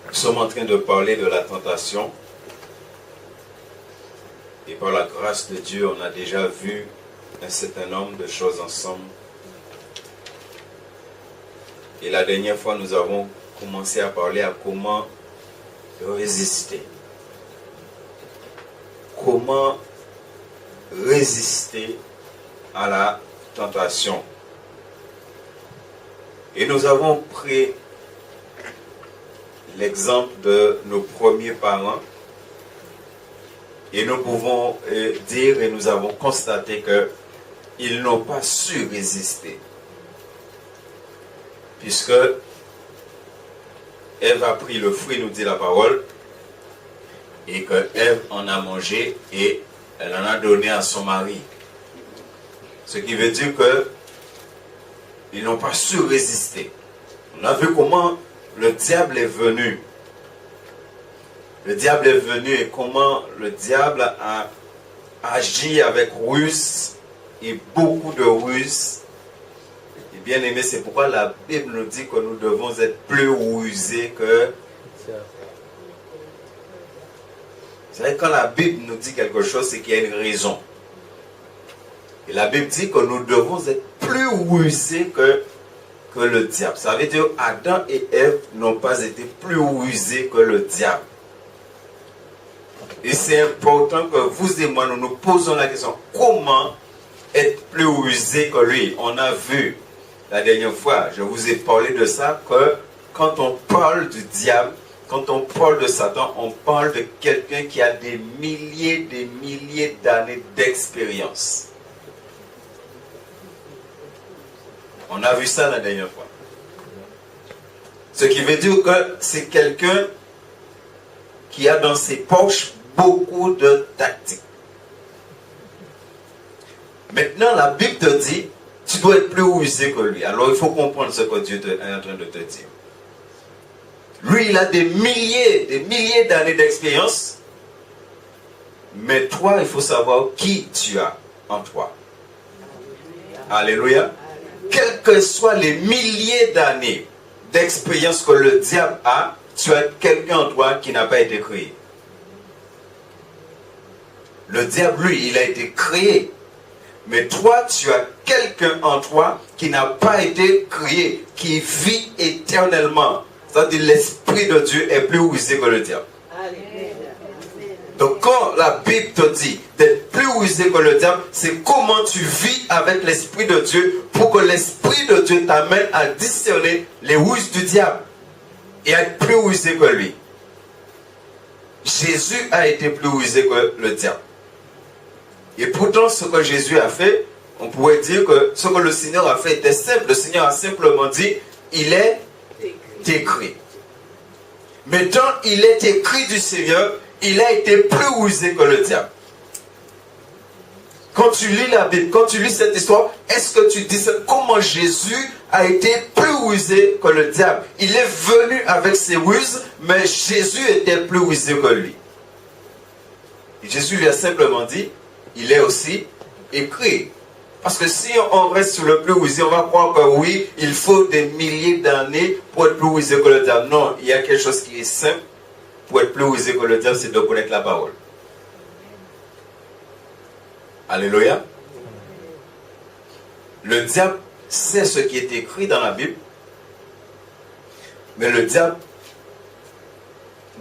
Nous sommes en train de parler de la tentation. Et par la grâce de Dieu, on a déjà vu un certain nombre de choses ensemble. Et la dernière fois, nous avons commencé à parler à comment résister. Comment résister à la tentation. Et nous avons pris l'exemple de nos premiers parents. Et nous pouvons dire et nous avons constaté qu'ils n'ont pas su résister. Puisque Ève a pris le fruit, nous dit la parole, et que Ève en a mangé et elle en a donné à son mari. Ce qui veut dire qu'ils n'ont pas su résister. On a vu comment le diable est venu. Le diable est venu et comment le diable a agi avec ruse et beaucoup de ruse. Et bien aimé, c'est pourquoi la Bible nous dit que nous devons être plus rusés que... Vous savez, quand la Bible nous dit quelque chose, c'est qu'il y a une raison. Et la Bible dit que nous devons être plus rusés que le diable. Ça veut dire que Adam et Ève n'ont pas été plus rusés que le diable. Et c'est important que vous et moi, nous nous posons la question, comment être plus rusé que lui? On a vu la dernière fois, je vous ai parlé de ça, que quand on parle du diable, quand on parle de Satan, on parle de quelqu'un qui a des milliers d'années d'expérience. On a vu ça la dernière fois. Ce qui veut dire que c'est quelqu'un qui a dans ses poches beaucoup de tactiques. Maintenant, la Bible te dit, tu dois être plus rusé que lui. Alors, il faut comprendre ce que Dieu est en train de te dire. Lui, il a des milliers d'années d'expérience. Mais toi, il faut savoir qui tu as en toi. Alléluia. Quels que soient les milliers d'années d'expérience que le diable a, tu as quelqu'un en toi qui n'a pas été créé. Le diable, lui, il a été créé. Mais toi, tu as quelqu'un en toi qui n'a pas été créé, qui vit éternellement. C'est-à-dire l'Esprit de Dieu est plus rusé que le diable. Donc quand la Bible te dit d'être plus rusé que le diable, c'est comment tu vis avec l'Esprit de Dieu pour que l'Esprit de Dieu t'amène à discerner les ruses du diable et à être plus rusé que lui. Jésus a été plus rusé que le diable. Et pourtant, ce que Jésus a fait, on pourrait dire que ce que le Seigneur a fait était simple. Le Seigneur a simplement dit, il est écrit. Mais quand il est écrit du Seigneur, il a été plus rusé que le diable. Quand tu lis la Bible, quand tu lis cette histoire, est-ce que tu dis comment Jésus a été plus rusé que le diable? Il est venu avec ses ruses, mais Jésus était plus rusé que lui. Et Jésus lui a simplement dit, il est aussi écrit. Parce que si on reste sur le plus rusé, on va croire que oui, il faut des milliers d'années pour être plus rusé que le diable. Non, il y a quelque chose qui est simple pour être plus rusé que le diable, c'est de connaître la parole. Alléluia. Le diable sait ce qui est écrit dans la Bible, mais le diable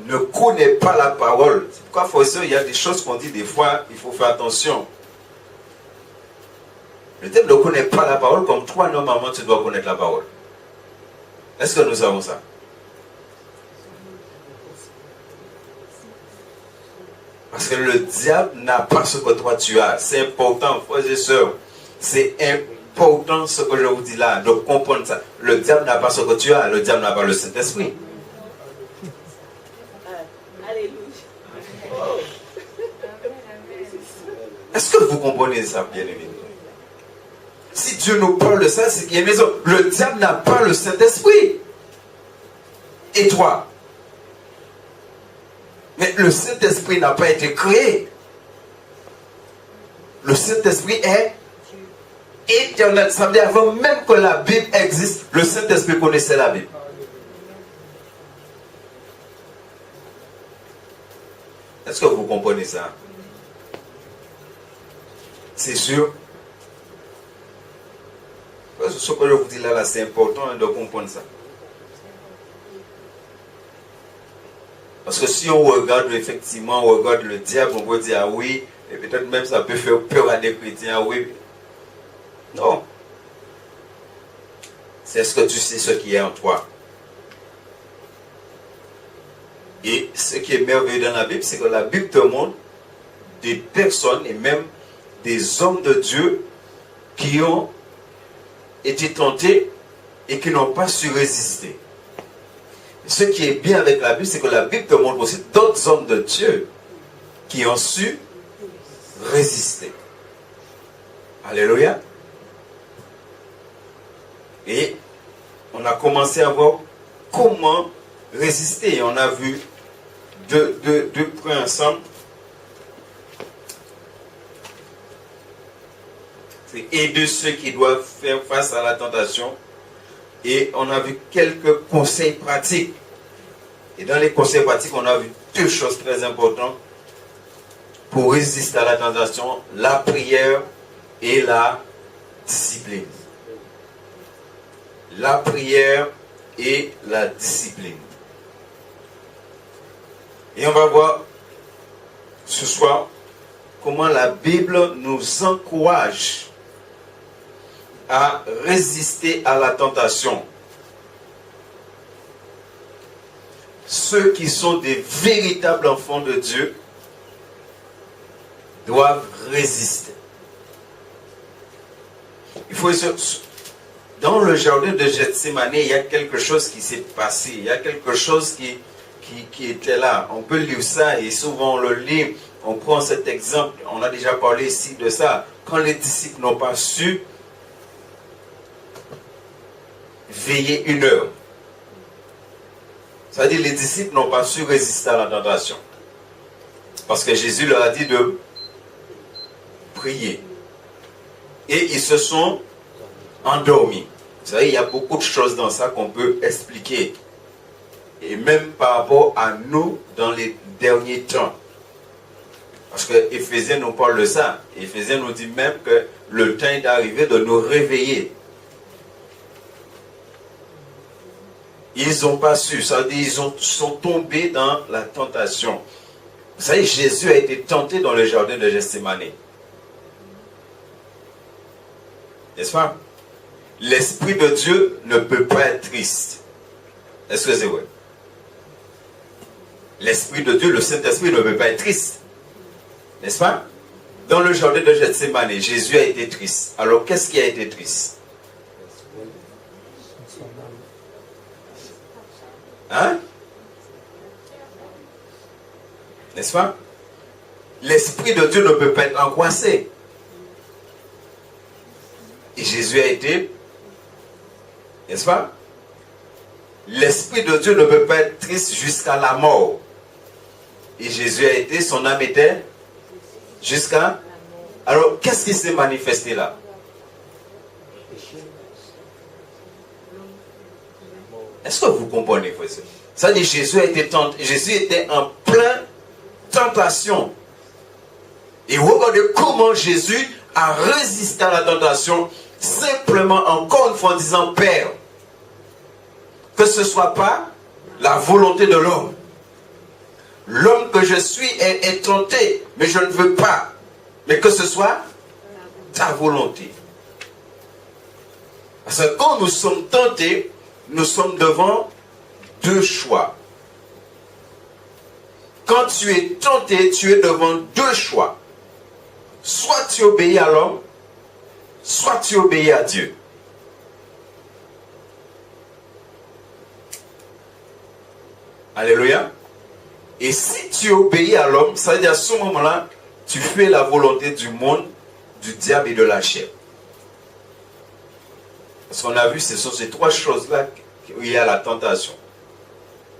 ne connaît pas la parole. C'est pourquoi, frère, il y a des choses qu'on dit des fois, il faut faire attention. Le diable ne connaît pas la parole comme toi, normalement, tu dois connaître la parole. Est-ce que nous savons ça? Parce que le diable n'a pas ce que toi tu as. C'est important, frères et sœurs. C'est important ce que je vous dis là, de comprendre ça. Le diable n'a pas ce que tu as. Le diable n'a pas le Saint-Esprit. Est-ce que vous comprenez ça, bien-aimés? Si Dieu nous parle de ça, c'est qu'il y a une raison. Le diable n'a pas le Saint-Esprit. Et toi? Mais le Saint-Esprit n'a pas été créé. Le Saint-Esprit est éternel. Ça veut dire avant même que la Bible existe, le Saint-Esprit connaissait la Bible. Est-ce que vous comprenez ça? C'est sûr. Ce que je vous dis là, c'est important de comprendre ça. Parce que si on regarde effectivement, on regarde le diable, on peut dire ah oui, et peut-être même ça peut faire peur à des chrétiens, ah oui. Non. C'est ce que tu sais, ce qui est en toi. Et ce qui est merveilleux dans la Bible, c'est que la Bible te montre des personnes et même des hommes de Dieu qui ont été tentés et qui n'ont pas su résister. Ce qui est bien avec la Bible, c'est que la Bible te montre aussi d'autres hommes de Dieu qui ont su résister. Alléluia. Et on a commencé à voir comment résister. Et on a vu deux points ensemble. C'est aider ceux qui doivent faire face à la tentation. Et on a vu quelques conseils pratiques. Et dans les conseils pratiques, on a vu deux choses très importantes pour résister à la tentation, la prière et la discipline. La prière et la discipline. Et on va voir ce soir comment la Bible nous encourage à résister à la tentation. Ceux qui sont des véritables enfants de Dieu doivent résister. Il faut dans le jardin de Gethsémane, il y a quelque chose qui s'est passé. Il y a quelque chose qui était là. On peut lire ça et souvent on le lit. On prend cet exemple. On a déjà parlé ici de ça. Quand les disciples n'ont pas su veiller 1 heure. C'est-à-dire les disciples n'ont pas su résister à la tentation. Parce que Jésus leur a dit de prier. Et ils se sont endormis. Vous savez, il y a beaucoup de choses dans ça qu'on peut expliquer. Et même par rapport à nous dans les derniers temps. Parce que Éphésiens nous parle de ça. Éphésiens nous dit même que le temps est arrivé de nous réveiller. Ils n'ont pas su, ça veut dire ils sont tombés dans la tentation. Vous savez, Jésus a été tenté dans le jardin de Gethsémane. N'est-ce pas? L'Esprit de Dieu ne peut pas être triste. Est-ce que c'est vrai? L'Esprit de Dieu, le Saint-Esprit ne peut pas être triste. N'est-ce pas? Dans le jardin de Gethsémane, Jésus a été triste. Alors, qu'est-ce qui a été triste? Hein? N'est-ce pas? L'Esprit de Dieu ne peut pas être angoissé. Et Jésus a été, n'est-ce pas? L'Esprit de Dieu ne peut pas être triste jusqu'à la mort. Et Jésus a été, son âme était jusqu'à... Alors, qu'est-ce qui s'est manifesté là? Est-ce que vous comprenez, frère? Ça dit Jésus a été tenté. Jésus était en pleine tentation. Et regardez comment Jésus a résisté à la tentation, simplement encore une fois en disant, Père, que ce ne soit pas la volonté de l'homme. L'homme que je suis est tenté, mais je ne veux pas. Mais que ce soit ta volonté. Parce que quand nous sommes tentés, nous sommes devant deux choix. Quand tu es tenté, tu es devant deux choix. Soit tu obéis à l'homme, soit tu obéis à Dieu. Alléluia. Et si tu obéis à l'homme, ça veut dire à ce moment-là, tu fais la volonté du monde, du diable et de la chair. Parce qu'on a vu, ce sont ces trois choses-là où il y a la tentation.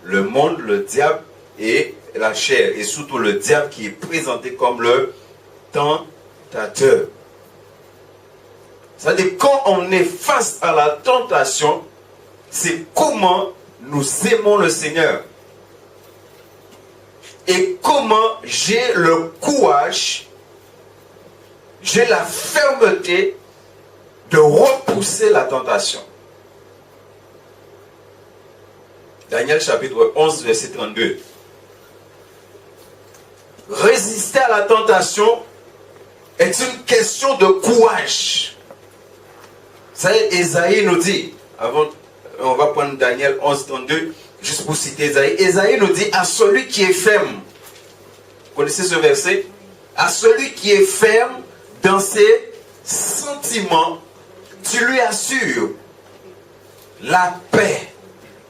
Le monde, le diable et la chair. Et surtout le diable qui est présenté comme le tentateur. C'est-à-dire quand on est face à la tentation, c'est comment nous aimons le Seigneur. et comment j'ai le courage, j'ai la fermeté de repousser la tentation. Daniel chapitre 11, verset 32. Résister à la tentation est une question de courage. Ça, Ésaïe nous dit, avant, on va prendre Daniel 11, 32, juste pour citer Ésaïe. Ésaïe nous dit, à celui qui est ferme, vous connaissez ce verset? À celui qui est ferme dans ses sentiments, tu lui assures la paix.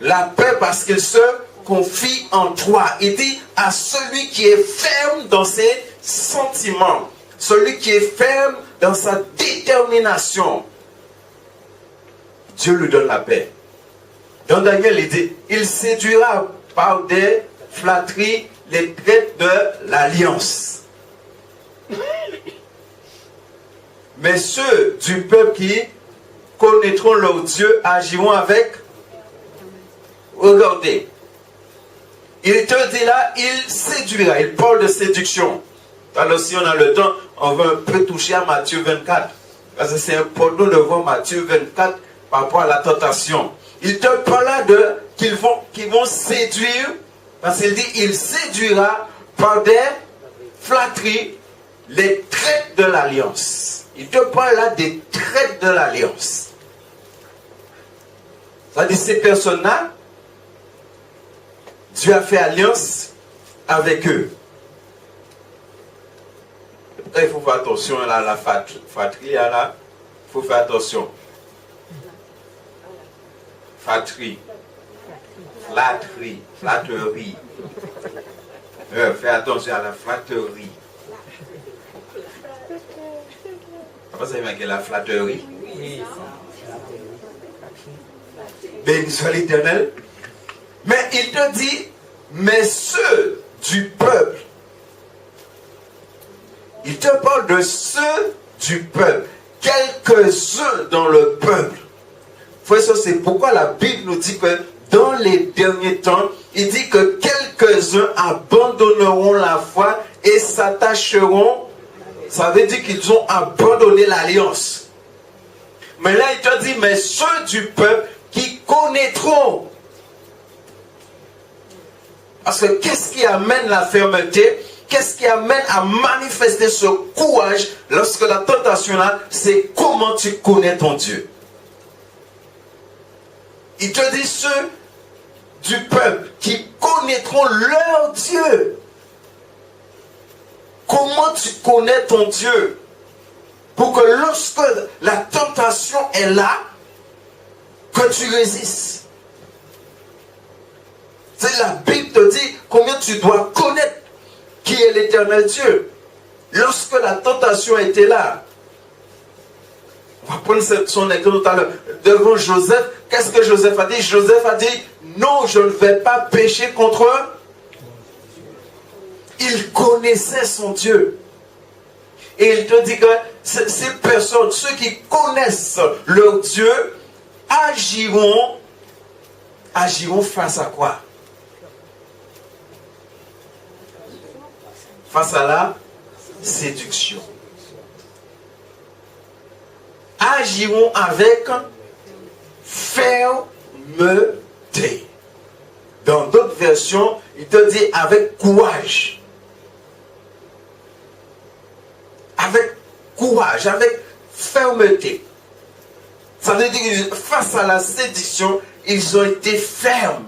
La paix parce qu'il se confie en toi. Il dit à celui qui est ferme dans ses sentiments, celui qui est ferme dans sa détermination, Dieu lui donne la paix. Dans Daniel, il dit, il séduira par des flatteries les traîtres de l'alliance. Mais ceux du peuple qui connaîtront leur Dieu agiront avec... Regardez. Il te dit là, il séduira. Il parle de séduction. Alors si on a le temps, on va un peu toucher à Matthieu 24. Parce que c'est important de voir Matthieu 24 par rapport à la tentation. Il te parle là de qu'ils vont séduire. Parce qu'il dit, il séduira par des flatteries les traîtres de l'alliance. Il te parle là des traîtres de l'alliance. Ça dit, ces personnes-là, Dieu a fait alliance avec eux. Il faut faire attention à la flatterie, là. Il faut faire attention. Flatterie. Flatterie. Flatterie. Fais attention à la flatterie. Vous savez bien que la flatterie. Béni soit l'Éternel. Mais il te dit, mais ceux du peuple, il te parle de ceux du peuple, quelques-uns dans le peuple. Frère, c'est pourquoi la Bible nous dit que dans les derniers temps, il dit que quelques-uns abandonneront la foi et s'attacheront. Ça veut dire qu'ils ont abandonné l'alliance. Mais là, il te dit, mais ceux du peuple qui connaîtront. Parce que qu'est-ce qui amène la fermeté? Qu'est-ce qui amène à manifester ce courage lorsque la tentation là, c'est comment tu connais ton Dieu. Il te dit ceux du peuple qui connaîtront leur Dieu. Comment tu connais ton Dieu? Pour que lorsque la tentation est là, que tu résistes. C'est la Bible te dit combien tu dois connaître qui est l'Éternel Dieu. Lorsque la tentation était là, on va prendre son exemple tout à l'heure. Devant Joseph, qu'est-ce que Joseph a dit? Joseph a dit, non, je ne vais pas pécher contre eux. Il connaissait son Dieu. Et il te dit que ces personnes, ceux qui connaissent leur Dieu, agiront face à quoi? Face à la séduction. Agiront avec fermeté. Dans d'autres versions, il te dit avec courage. Avec courage, avec fermeté. Ça veut dire que face à la séduction, ils ont été fermes.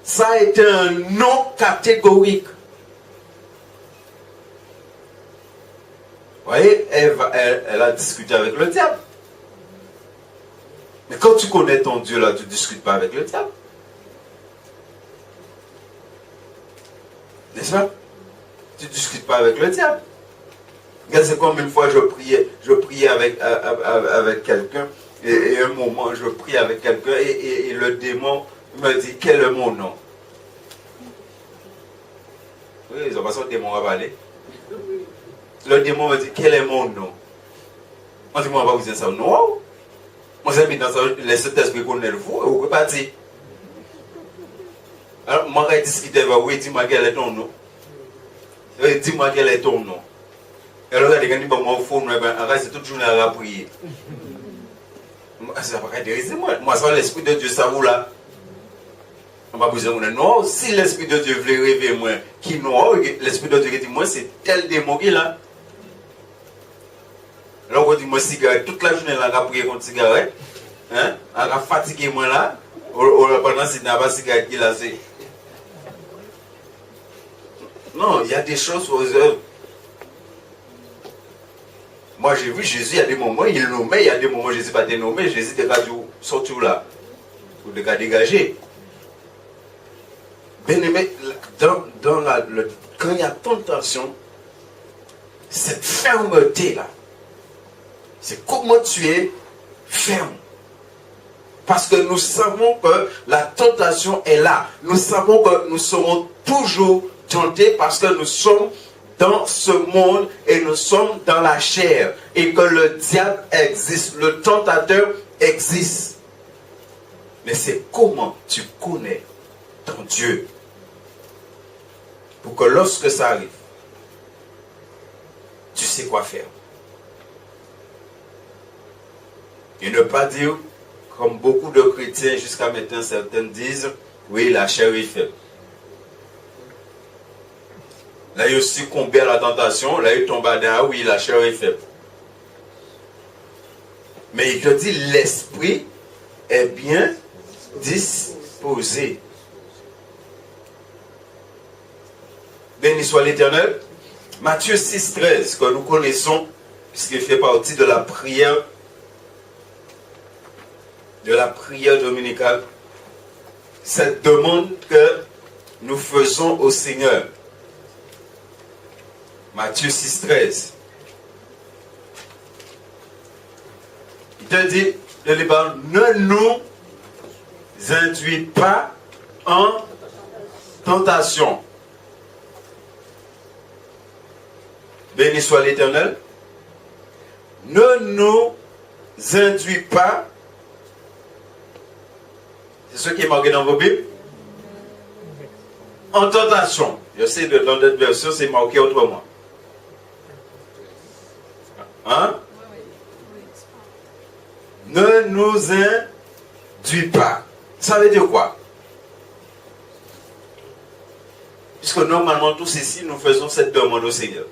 Ça a été un non catégorique. Vous voyez, elle a discuté avec le diable. Mais quand tu connais ton Dieu, là, tu ne discutes pas avec le diable. N'est-ce pas? Tu ne discutes pas avec le diable. C'est comme une fois je priais avec quelqu'un, et un moment je prie avec quelqu'un, et le démon me dit, quel est mon nom? Oui, ils ont pas ça, le démon va parler. Le démon me dit, quel est mon nom? Moi, je ne vais pas vous dire ça, non. Moi, j'ai mis dans ça, les Saint-Esprit connaît le fou, et vous ne pouvez pas dire. Alors, moi, je discute avec vous, dis-moi quel est ton nom. Dis-moi quel est ton nom. Alors, quand il dit, moi, au fond, c'est toute journée à prier. Ça va pas intéresser moi. Ça, l'Esprit de Dieu, ça vous là. On va besoin de non. Si l'Esprit de Dieu veut rêver, moi, qui non, l'Esprit de Dieu dit, moi, c'est tel démon qui est là. Alors, on dit, moi, cigarette, toute la journée, là, on va prier contre cigarette. Hein? On va fatiguer, moi, là. Pendant que c'est pas cigarette qui est là, c'est. Non, il y a des choses aux œuvres. Moi, j'ai vu Jésus, il y a des moments, il est nommé, il y a des moments, Jésus n'a pas été nommé, Jésus était sorti là, pour le cas dégagé. Bien aimé, quand il y a tentation, cette fermeté-là, c'est comment tu es ferme. Parce que nous savons que la tentation est là. Nous savons que nous serons toujours tentés parce que nous sommes dans ce monde et nous sommes dans la chair. Et que le diable existe, le tentateur existe. Mais c'est comment tu connais ton Dieu. Pour que lorsque ça arrive, tu sais quoi faire. Et ne pas dire, comme beaucoup de chrétiens jusqu'à maintenant, certains disent, oui, la chair est faible. Là, il succombe à la tentation, là, il tombe à oui, la chair est faible. Mais il te dit, l'esprit est bien disposé. Béni soit l'Éternel. Matthieu 6, 13, que nous connaissons, puisqu'il fait partie de la prière dominicale, cette demande que nous faisons au Seigneur. Matthieu 6, 13. Il te dit, ne nous induis pas en tentation. Béni soit l'Éternel. Ne nous induis pas. C'est ce qui est marqué dans vos Bibles. En tentation. Je sais que dans d'autres versions, c'est marqué autrement. Hein? Ne nous induis pas. Ça veut dire quoi? Puisque normalement, tous ici, nous faisons cette demande au Seigneur.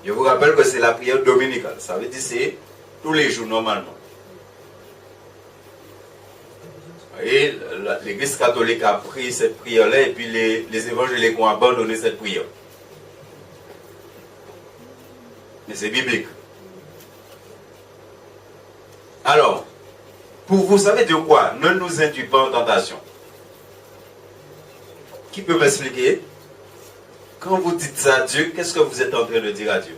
Je vous rappelle que c'est la prière dominicale. Ça veut dire que c'est tous les jours, normalement. Et l'Église catholique a pris cette prière-là et puis les évangéliques ont abandonné cette prière. Mais c'est biblique. Alors, pour vous savez de quoi? Ne nous induis pas en tentation. Qui peut m'expliquer? Quand vous dites ça à Dieu, qu'est-ce que vous êtes en train de dire à Dieu?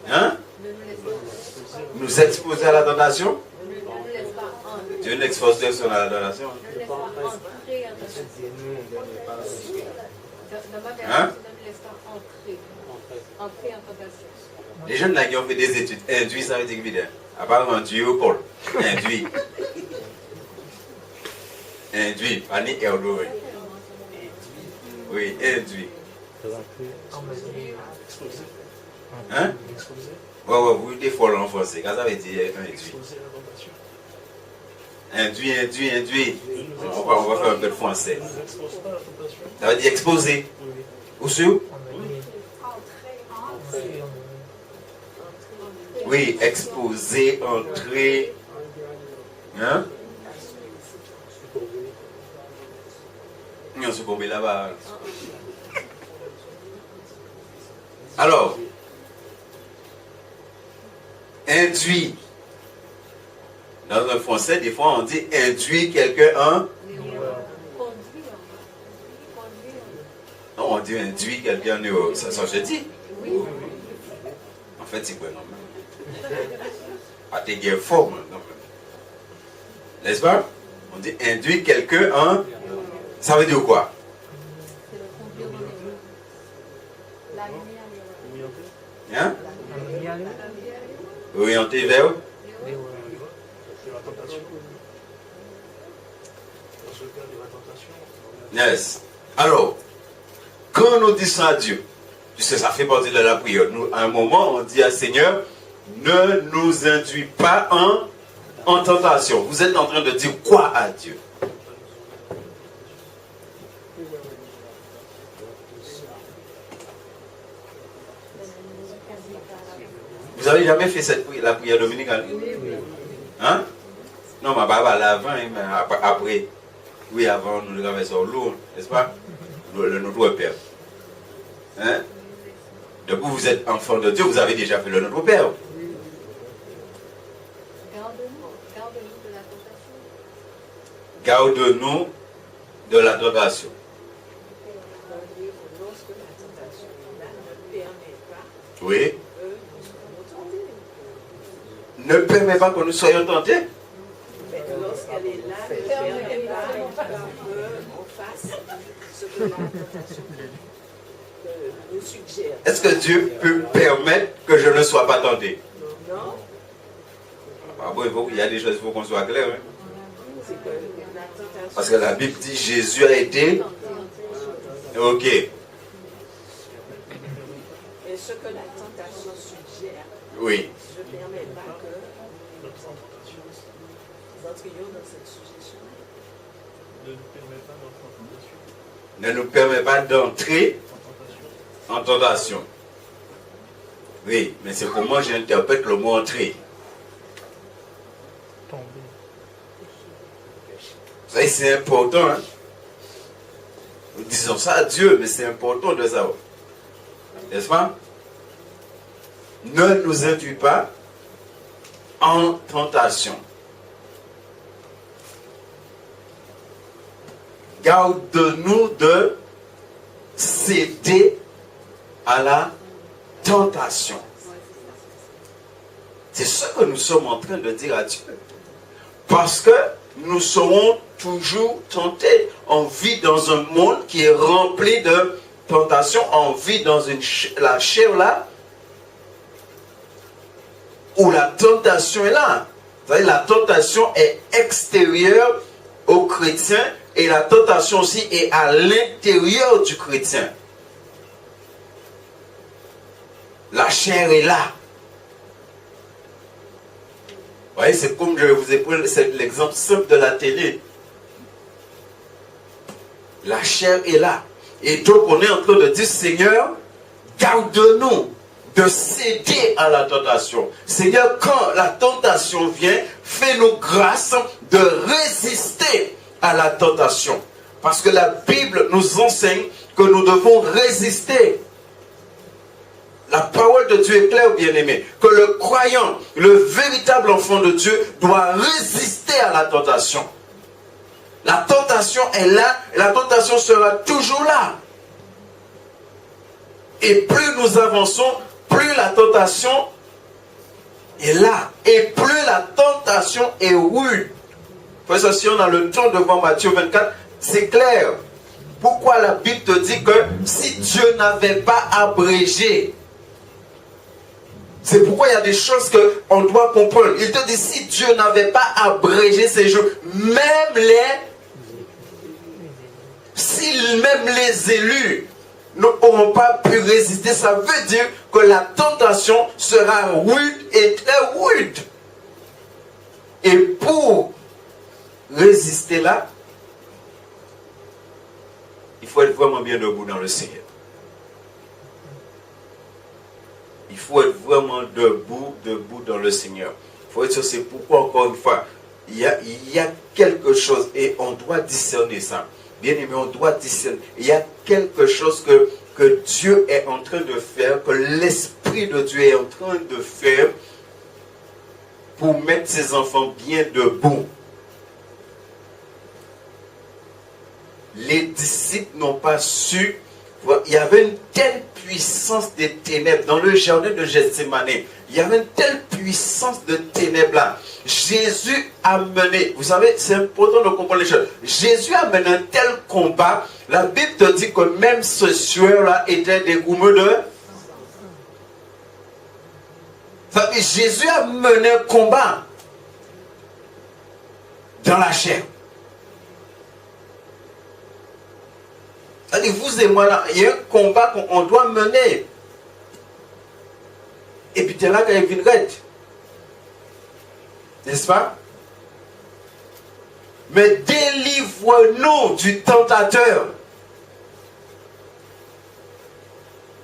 Hein? Nous exposer à la tentation? Dieu n'expose personne à la tentation. Hein? Les jeunes là qui ont fait des études, induit, ça veut dire évident. Apparemment, Dieu au pôle. Induit. Induit, pas ni erdoé. Oui, induit. Hein? Ouais, vous êtes fort en français. Quand ça veut dire induit. Induit. On va faire un peu de français. Ça veut dire exposer. Où sûr? Oui, exposer, entrer. Hein? On se combat là-bas. Alors, induit. Dans un français, des fois, on dit induit quelqu'un en. Non, on dit induit quelqu'un en. Ça se dit. En fait, c'est quoi, non? Ah, t'es guère fort, non? N'est-ce pas? On dit induit quelqu'un en. Ça veut dire quoi? Hein? Orienté vers? Yes. Alors, quand nous disons à Dieu, puisque ça fait partie de la prière, nous, à un moment, on dit à Seigneur, ne nous induis pas en tentation. Vous êtes en train de dire quoi à Dieu? Vous avez jamais fait la prière dominicale? Hein? Non, mais pas avant, mais après. Oui, avant, nous traversons l'eau, n'est-ce pas? Notre Père. Hein? Donc, vous êtes enfant de Dieu, vous avez déjà fait le Notre Père. Garde-nous de la tentation. Oui. Ne permet pas que nous soyons tentés. Mais lorsqu'elle est là, ne permet pas qu'on fasse ce que la tentation nous suggère. Est-ce que Dieu peut permettre que je ne sois pas tenté? Non. Ah bon, il y a des choses, il faut qu'on soit clair. Hein? Parce que la Bible dit Jésus a été. Ok. Et ce que la tentation suggère, oui. je ne permets pas que nous entrions dans cette suggestion. Ne nous permet pas d'entrer en tentation. Oui, mais c'est comment j'interprète le mot entrer. Vous savez, c'est important. Hein? Nous disons ça à Dieu, mais c'est important de savoir. N'est-ce pas? Ne nous induis pas en tentation. Garde-nous de céder à la tentation. C'est ce que nous sommes en train de dire à Dieu. Parce que nous serons toujours tentés. On vit dans un monde qui est rempli de tentations. On vit dans la chair là, où la tentation est là. Vous savez, la tentation est extérieure au chrétien et la tentation aussi est à l'intérieur du chrétien. La chair est là. Vous voyez, c'est comme je vous ai pris l'exemple simple de la télé. La chair est là. Et donc on est en train de dire, Seigneur, garde-nous de céder à la tentation. Seigneur, quand la tentation vient, fais-nous grâce de résister à la tentation. Parce que la Bible nous enseigne que nous devons résister. La parole de Dieu est claire, bien-aimé, que le croyant, le véritable enfant de Dieu, doit résister à la tentation. La tentation est là, et la tentation sera toujours là. Et plus nous avançons, plus la tentation est là. Et plus la tentation est rude. Parce si on a le temps devant Matthieu 24, c'est clair. Pourquoi la Bible te dit que si Dieu n'avait pas abrégé, c'est pourquoi il y a des choses qu'on doit comprendre. Il te dit, si Dieu n'avait pas abrégé ces jours, même les élus n'auront pas pu résister. Ça veut dire que la tentation sera rude et très rude. Et pour résister là, il faut être vraiment bien debout dans le Seigneur. Il faut être vraiment debout dans le Seigneur. Il faut être sûr, c'est pourquoi, encore une fois, il y a quelque chose, et on doit discerner ça. Bien aimé, on doit discerner. Il y a quelque chose que Dieu est en train de faire, que l'Esprit de Dieu est en train de faire pour mettre ses enfants bien debout. Les disciples n'ont pas su. Il y avait une telle puissance des ténèbres dans le jardin de Gethsémane. Il y avait une telle puissance de ténèbres là. Jésus a mené, vous savez, c'est important de comprendre les choses. Jésus a mené un tel combat. La Bible te dit que même ce sueur là était des goumeux de. Jésus a mené un combat. dans la chair. C'est-à-dire, vous et moi, là, il y a un combat qu'on doit mener. Et puis, tu es là quand il vient red. N'est-ce pas? Mais délivre-nous du tentateur.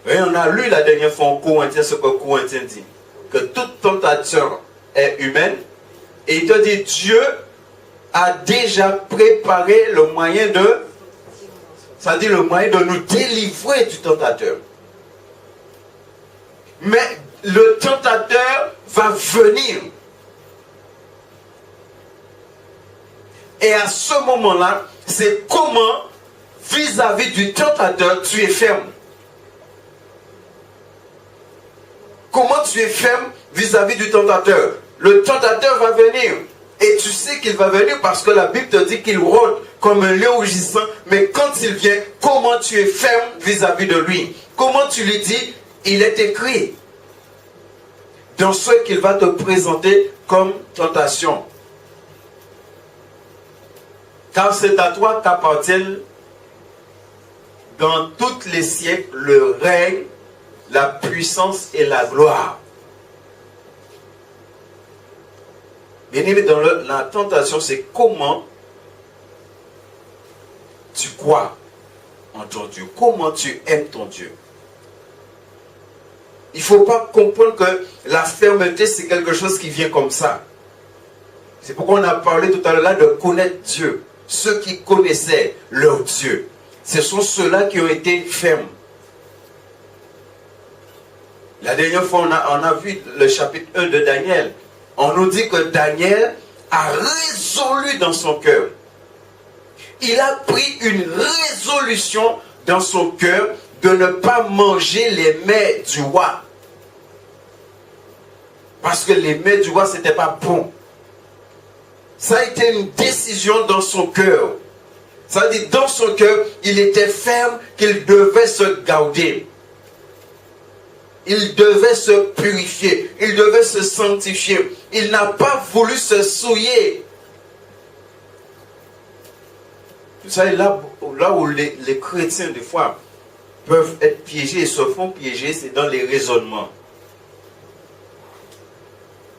Et on a lu la dernière fois en Corinthiens ce que Corinthiens dit. Que toute tentation est humaine. Et il te dit, Dieu a déjà préparé le moyen de... Ça dit le moyen de nous délivrer du tentateur. Mais le tentateur va venir. Et à ce moment-là, c'est comment, vis-à-vis du tentateur, tu es ferme. Comment tu es ferme vis-à-vis du tentateur? Le tentateur va venir. Et tu sais qu'il va venir parce que la Bible te dit qu'il rôde comme un lion rugissant. Mais quand il vient, comment tu es ferme vis-à-vis de lui? Comment tu lui dis? Il est écrit dans ce qu'il va te présenter comme tentation. Car c'est à toi qu'appartiennent dans tous les siècles le règne, la puissance et la gloire. Bien aimé, dans la tentation, c'est comment tu crois en ton Dieu, comment tu aimes ton Dieu. Il ne faut pas comprendre que la fermeté, c'est quelque chose qui vient comme ça. C'est pourquoi on a parlé tout à l'heure là de connaître Dieu. Ceux qui connaissaient leur Dieu, ce sont ceux-là qui ont été fermes. La dernière fois, on a vu le chapitre 1 de Daniel. On nous dit que Daniel a résolu dans son cœur. Il a pris une résolution dans son cœur de ne pas manger les mets du roi. Parce que les mets du roi, ce n'était pas bon. Ça a été une décision dans son cœur. Ça veut dire, dans son cœur, il était ferme qu'il devait se garder. Il devait se purifier. Il devait se sanctifier. Il n'a pas voulu se souiller. Vous savez, là où les chrétiens, des fois, peuvent être piégés et se font piéger, c'est dans les raisonnements.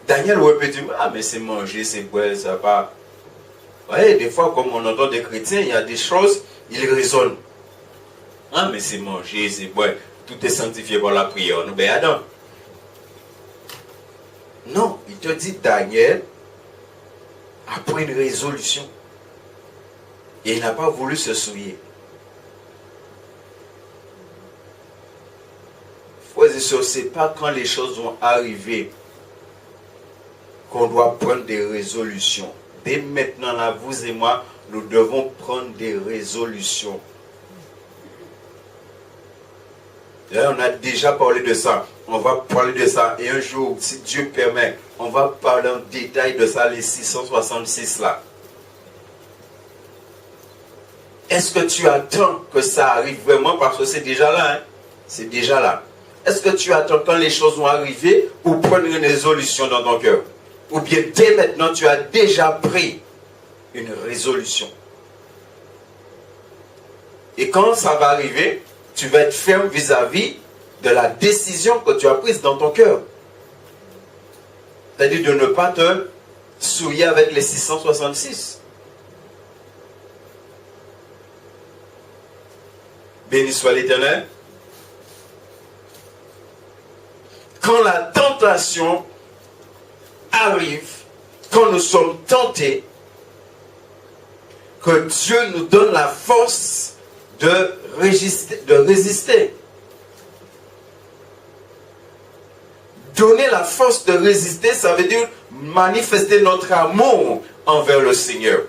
Daniel aurait pu dire, ah mais c'est manger, c'est boire, ça va. Vous voyez, des fois, comme on entend des chrétiens, il y a des choses, ils raisonnent. Ah mais c'est manger, c'est boire. Tout est sanctifié par la prière. Nous, ben Adam. Non, il te dit, Daniel a pris une résolution. Et il n'a pas voulu se souiller. Frères et sœurs, ce n'est pas quand les choses vont arriver qu'on doit prendre des résolutions. Dès maintenant, là, vous et moi, nous devons prendre des résolutions. Là, on a déjà parlé de ça. On va parler de ça. Et un jour, si Dieu permet, on va parler en détail de ça, les 666 là. Est-ce que tu attends que ça arrive vraiment? Parce que c'est déjà là. Hein? C'est déjà là. Est-ce que tu attends quand les choses vont arriver pour prendre une résolution dans ton cœur? Ou bien dès maintenant, tu as déjà pris une résolution. Et quand ça va arriver, tu vas être ferme vis-à-vis de la décision que tu as prise dans ton cœur. C'est-à-dire de ne pas te souiller avec les 666. Béni soit l'Éternel. Quand la tentation arrive, quand nous sommes tentés, que Dieu nous donne la force de résister. Donner la force de résister, ça veut dire manifester notre amour envers le Seigneur.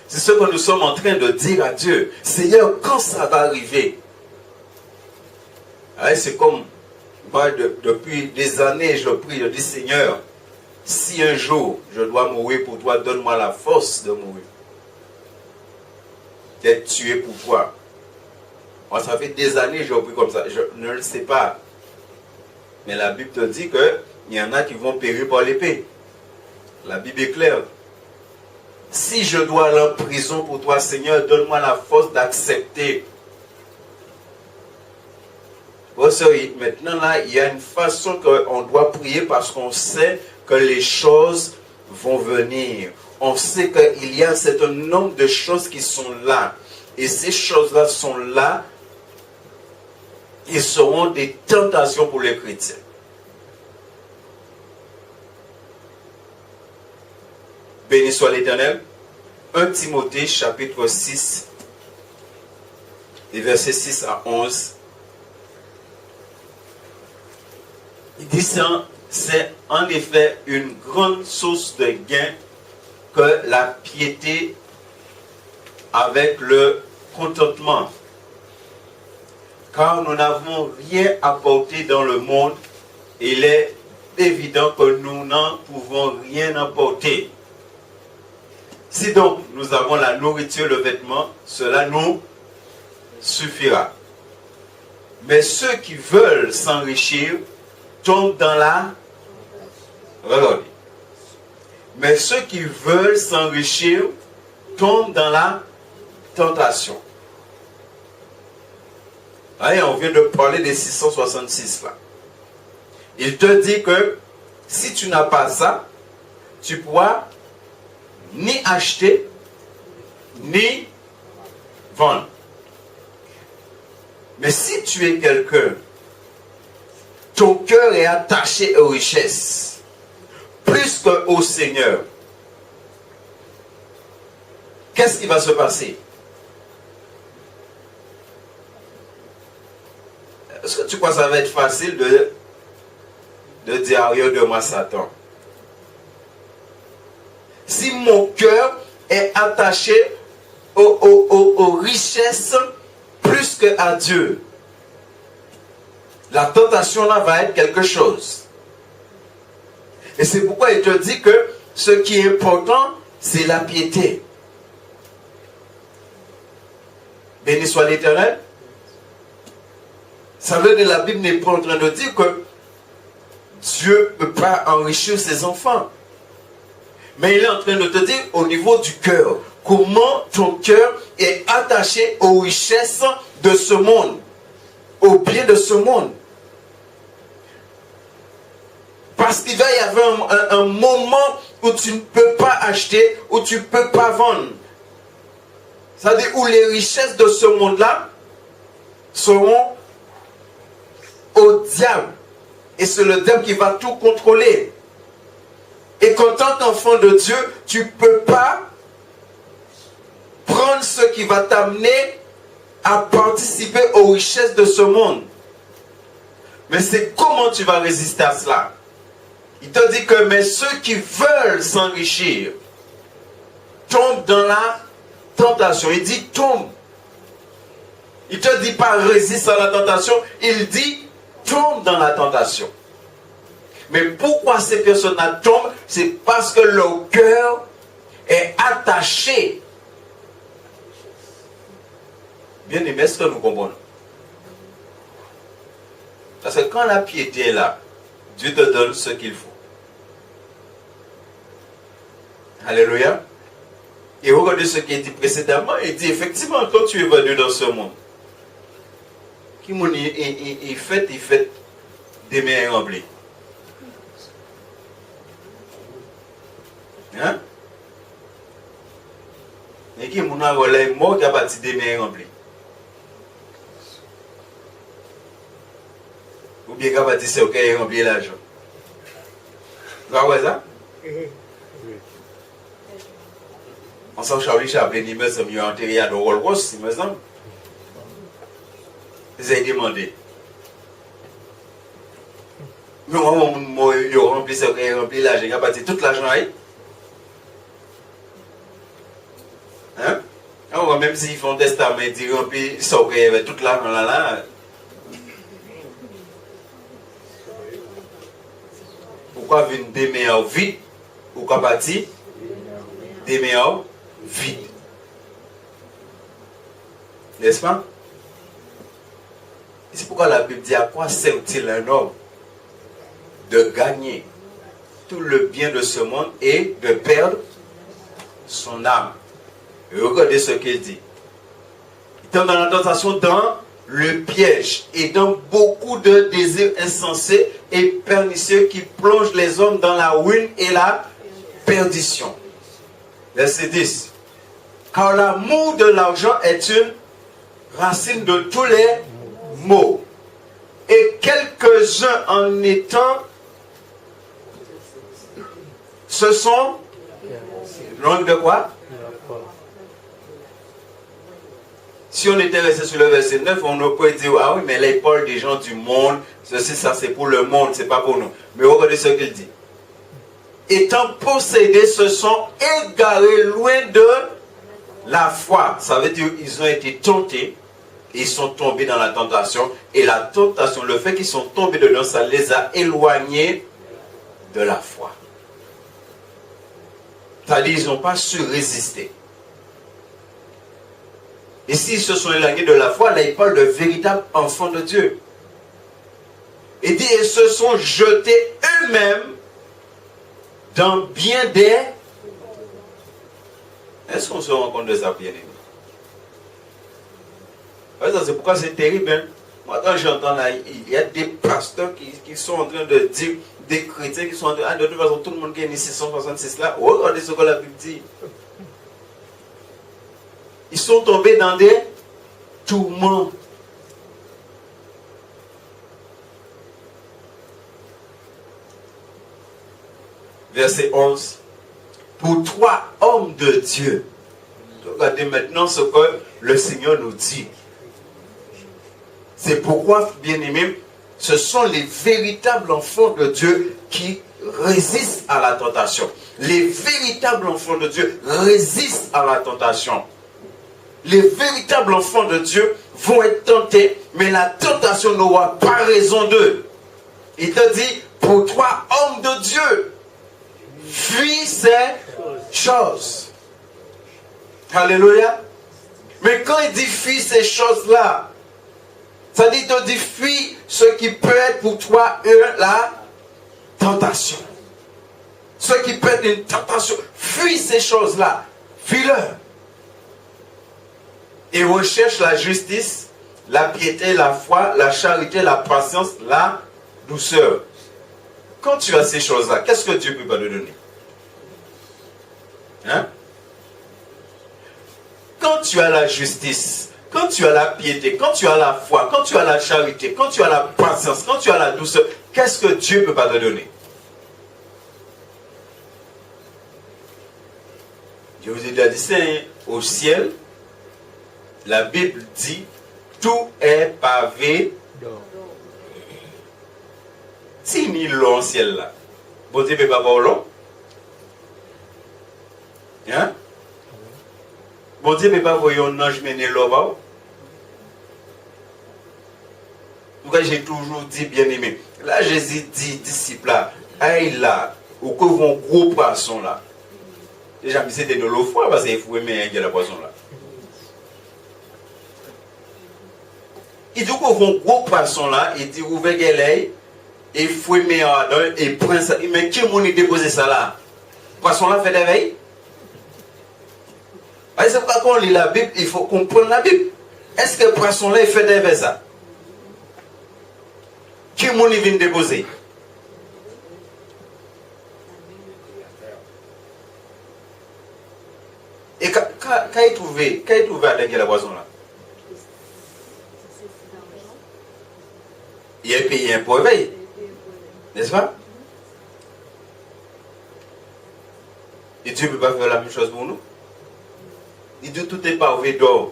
C'est ce que nous sommes en train de dire à Dieu. Seigneur, quand ça va arriver? C'est comme moi, depuis des années, je prie, je dis, Seigneur, si un jour je dois mourir pour toi, donne-moi la force de mourir. D'être tué pour toi. Moi, ça fait des années que je prie comme ça. Je ne le sais pas. Mais la Bible te dit qu'il y en a qui vont périr par l'épée. La Bible est claire. Si je dois aller en prison pour toi, Seigneur, donne-moi la force d'accepter. Maintenant, là, il y a une façon qu'on doit prier parce qu'on sait que les choses vont venir. On sait qu'il y a un certain nombre de choses qui sont là. Et ces choses-là sont là. Ils seront des tentations pour les chrétiens. Béni soit l'Éternel. 1 Timothée chapitre 6, les versets 6 à 11. Il dit ça, c'est en effet une grande source de gain que la piété avec le contentement. Car nous n'avons rien apporté dans le monde, il est évident que nous n'en pouvons rien apporter. Si donc nous avons la nourriture, le vêtement, cela nous suffira. Mais ceux qui veulent s'enrichir tombent dans la... Regardez. Mais ceux qui veulent s'enrichir tombent dans la tentation. Allez, on vient de parler des 666 là. Il te dit que si tu n'as pas ça, tu pourras ni acheter, ni vendre. Mais si tu es quelqu'un, ton cœur est attaché aux richesses, plus qu'au Seigneur, qu'est-ce qui va se passer? Est-ce que tu crois que ça va être facile de dire de moi Satan? Si mon cœur est attaché aux richesses plus qu'à Dieu, la tentation là va être quelque chose. Et c'est pourquoi il te dit que ce qui est important, c'est la piété. Béni soit l'Éternel. Ça veut dire que la Bible n'est pas en train de dire que Dieu ne peut pas enrichir ses enfants. Mais il est en train de te dire au niveau du cœur, comment ton cœur est attaché aux richesses de ce monde, aux biens de ce monde. Parce qu'il va y avoir un moment où tu ne peux pas acheter, où tu ne peux pas vendre. C'est-à-dire où les richesses de ce monde-là seront au diable. Et c'est le diable qui va tout contrôler. Et qu'en tant qu'enfant de Dieu, tu ne peux pas prendre ce qui va t'amener à participer aux richesses de ce monde. Mais c'est comment tu vas résister à cela. Il te dit que mais ceux qui veulent s'enrichir tombent dans la tentation. Il dit tombe. Il ne te dit pas résiste à la tentation. Il dit tombe dans la tentation. Mais pourquoi ces personnes-là tombent? C'est parce que leur cœur est attaché. Bien aimé, est-ce que nous comprenons? Parce que quand la piété est là, Dieu te donne ce qu'il faut. Alléluia. Et regardez ce qui est dit précédemment. Il dit effectivement, quand tu es venu dans ce monde, il fait des mains remplies. Hein? Et qui mon relève mort qui a bâti des mains remplies. Ou bien qui a bâti c'est ok remplir l'argent. Vous voyez ça? On s'en charge Chaplin, il me semble qu'il a enterré à Rolls-Royce, il me semble. Ils ont demandé. Mais moi, il a rempli c'est ok remplir l'argent, il a bâti tout l'argent là. Hein? Alors, même s'ils font testament, ils disent remplir ça ok avec tout l'argent là. Pourquoi venir des meilleurs vides? Pourquoi bâtir des meilleurs vides? N'est-ce pas? C'est pourquoi la Bible dit à quoi sert-il un homme de gagner tout le bien de ce monde et de perdre son âme. Et regardez ce qu'il dit. Il tombe dans la tentation, dans le piège et dans beaucoup de désirs insensés et pernicieux qui plongent les hommes dans la ruine et la perdition. Verset 10. Car l'amour de l'argent est une racine de tous les maux. Et quelques-uns en étant, ce sont langue de quoi? Si on était resté sur le verset 9, on aurait pu dire, ah oui, mais là, il parle des gens du monde, ceci, ça, c'est pour le monde, c'est pas pour nous. Mais regardez ce qu'il dit. Étant possédés, se sont égarés loin de la foi. Ça veut dire qu'ils ont été tentés, ils sont tombés dans la tentation, et la tentation, le fait qu'ils sont tombés dedans, ça les a éloignés de la foi. C'est-à-dire qu'ils n'ont pas su résister. Et s'ils se sont éloignés de la foi, là il parle de véritables enfants de Dieu. Il dit, ils se sont jetés eux-mêmes dans bien des... Est-ce qu'on se rend compte de ça, bien-aimé? C'est pourquoi c'est terrible. Hein? Moi, quand j'entends là, il y a des pasteurs qui sont en train de dire, des chrétiens qui sont en train de dire, ah, de toute façon, tout le monde qui est né 666 là, regardez ce que la Bible dit. Ils sont tombés dans des tourments. Verset 11. Pour toi, homme de Dieu. Regardez maintenant ce que le Seigneur nous dit. C'est pourquoi, bien-aimés, ce sont les véritables enfants de Dieu qui résistent à la tentation. Les véritables enfants de Dieu résistent à la tentation. Les véritables enfants de Dieu vont être tentés, mais la tentation n'aura pas raison d'eux. Il te dit, pour toi, homme de Dieu, fuis ces choses. Alléluia. Mais quand il dit fuis ces choses-là, ça dit, il te dit fuis ce qui peut être pour toi la tentation. Ce qui peut être une tentation. Fuis ces choses-là. Fuis-le. Et recherche la justice, la piété, la foi, la charité, la patience, la douceur. Quand tu as ces choses-là, qu'est-ce que Dieu ne peut pas te donner? Hein? Quand tu as la justice, quand tu as la piété, quand tu as la foi, quand tu as la charité, quand tu as la patience, quand tu as la douceur, qu'est-ce que Dieu ne peut pas te donner? Je vous ai déjà dit ça, hein? Au ciel, la Bible dit, tout est pavé d'or. Si ni l'eau au ciel là, bon Dieu ne peut pas avoir l'eau. Hein? Bon Dieu ne peut pas voir un ange mener l'eau. Pourquoi j'ai toujours dit, bien aimé, là Jésus dit, disciples là, aïe là, ou que vont gros poissons là. Déjà, c'était de l'eau froide parce qu'il faut aimer la poisson là. Il dit qu'on voit un gros poisson là, il dit ouvrez l'œil, et fouiller et prend ça. Mais qui m'a déposé ça là? Poisson là fait des veilles. C'est pourquoi quand on lit la Bible, il faut comprendre la Bible. Est-ce que le poisson là il fait des veilles ça? Qui m'a vient déposer? Et quand il trouvait avec la poisson là? Il a payé un pour éveil. N'est-ce pas? Et Dieu ne peut pas faire la même chose pour nous. Il dit tout est pavé d'or.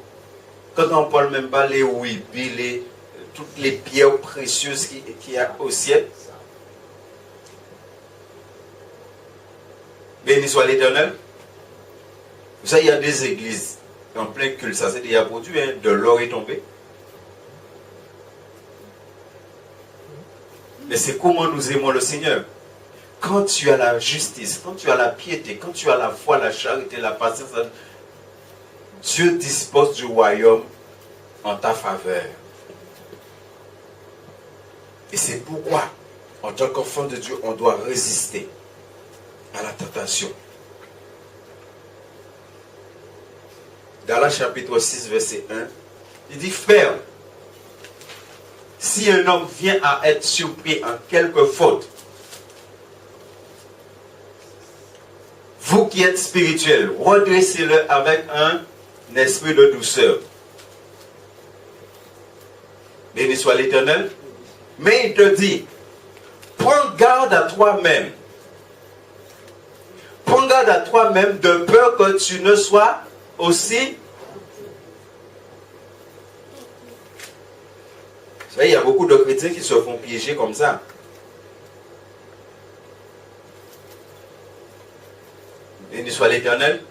Quand on ne parle même pas les ouïes, toutes les pierres précieuses qu'il y a au ciel. Béni soit l'Éternel. Vous savez, il y a des églises en plein culte. Ça, c'est déjà produit, hein, de l'or est tombé. Mais c'est comment nous aimons le Seigneur. Quand tu as la justice, quand tu as la piété, quand tu as la foi, la charité, la patience, Dieu dispose du royaume en ta faveur. Et c'est pourquoi, en tant qu'enfant de Dieu, on doit résister à la tentation. Galates chapitre 6, verset 1, il dit, frère, si un homme vient à être surpris en quelque faute, vous qui êtes spirituels, redressez-le avec un esprit de douceur. Béni soit l'Éternel. Mais il te dit, prends garde à toi-même. Prends garde à toi-même de peur que tu ne sois aussi. Vous savez, il y a beaucoup de chrétiens qui se font piéger comme ça. Béni soit l'Éternel.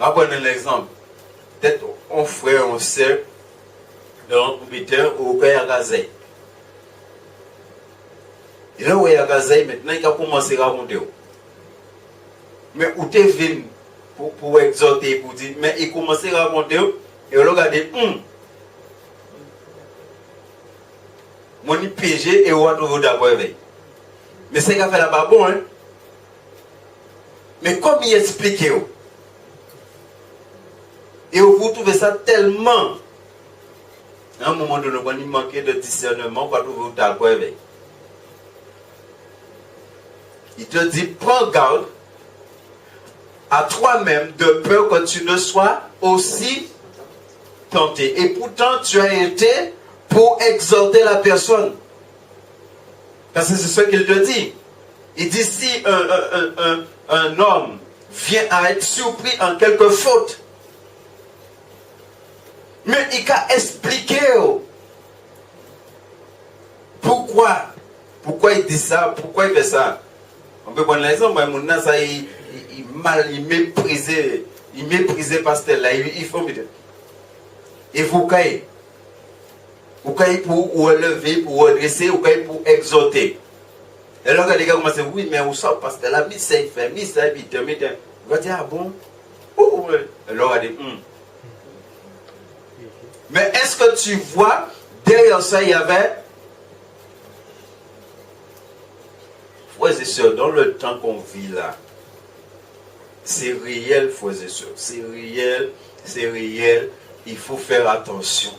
On va prendre un exemple. Peut-être un frère, un sœur, de l'entrepreneur au Gazaï. Et là où il y a Gazaï, maintenant il a commencé à raconter. Mais où tu es venu pour exhorter, pour dire, mais il commence à raconter, et on a dit, mon PG et on va trouver d'abord avec. Mais c'est qu'il a fait là-bas bon, hein. Mais comme il explique, et vous trouvez ça tellement. À un moment donné, quand il manquait de discernement, on va trouver d'abord avec. Il te dit, prends garde à toi-même de peur que tu ne sois aussi tenté. Et pourtant, tu as été pour exhorter la personne. Parce que c'est ce qu'il te dit. Il dit, si un homme vient à être surpris en quelque faute, mais il a expliqué pourquoi il dit ça, pourquoi il fait ça. On peut prendre l'exemple, il méprisait pasteur là, il faut me dire. Et vous caillez pour relever, pour redresser, vous caillez pour exhorter. Et là, les gars commencent à dire, oui, mais où ça, pasteur là, il fait, il termine. Vous allez dire, ah bon? Et là, on va dire, Mais est-ce que tu vois, derrière ça, il y avait. Frères et sœurs, dans le temps qu'on vit là, c'est réel, frères et sœurs. C'est réel. Il faut faire attention.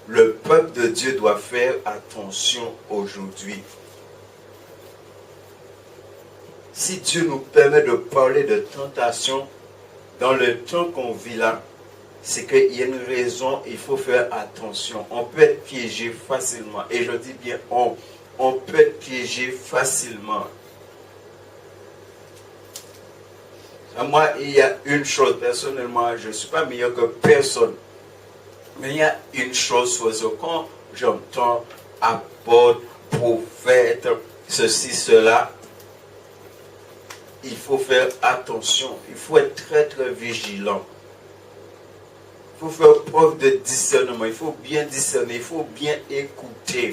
Le peuple de Dieu doit faire attention aujourd'hui. Si Dieu nous permet de parler de tentation dans le temps qu'on vit là, c'est qu'il y a une raison, il faut faire attention. On peut être piégé facilement. Et je dis bien, on peut être piégé facilement. Moi, il y a une chose, personnellement, je ne suis pas meilleur que personne. Mais il y a une chose, quand j'entends apôtre, prophète, ceci, cela, il faut faire attention. Il faut être très, très vigilant. Il faut faire preuve de discernement. Il faut bien discerner. Il faut bien écouter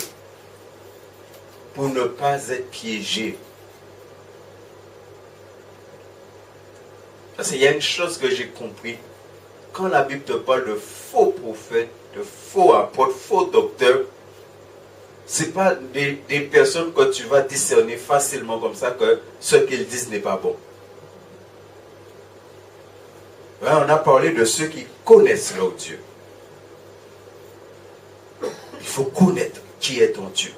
pour ne pas être piégé. Parce qu'il y a une chose que j'ai compris. Quand la Bible te parle de faux prophètes, de faux apôtres, faux docteurs, ce n'est pas des personnes que tu vas discerner facilement comme ça que ce qu'ils disent n'est pas bon. Là, on a parlé de ceux qui connaissent leur Dieu. Il faut connaître qui est ton Dieu.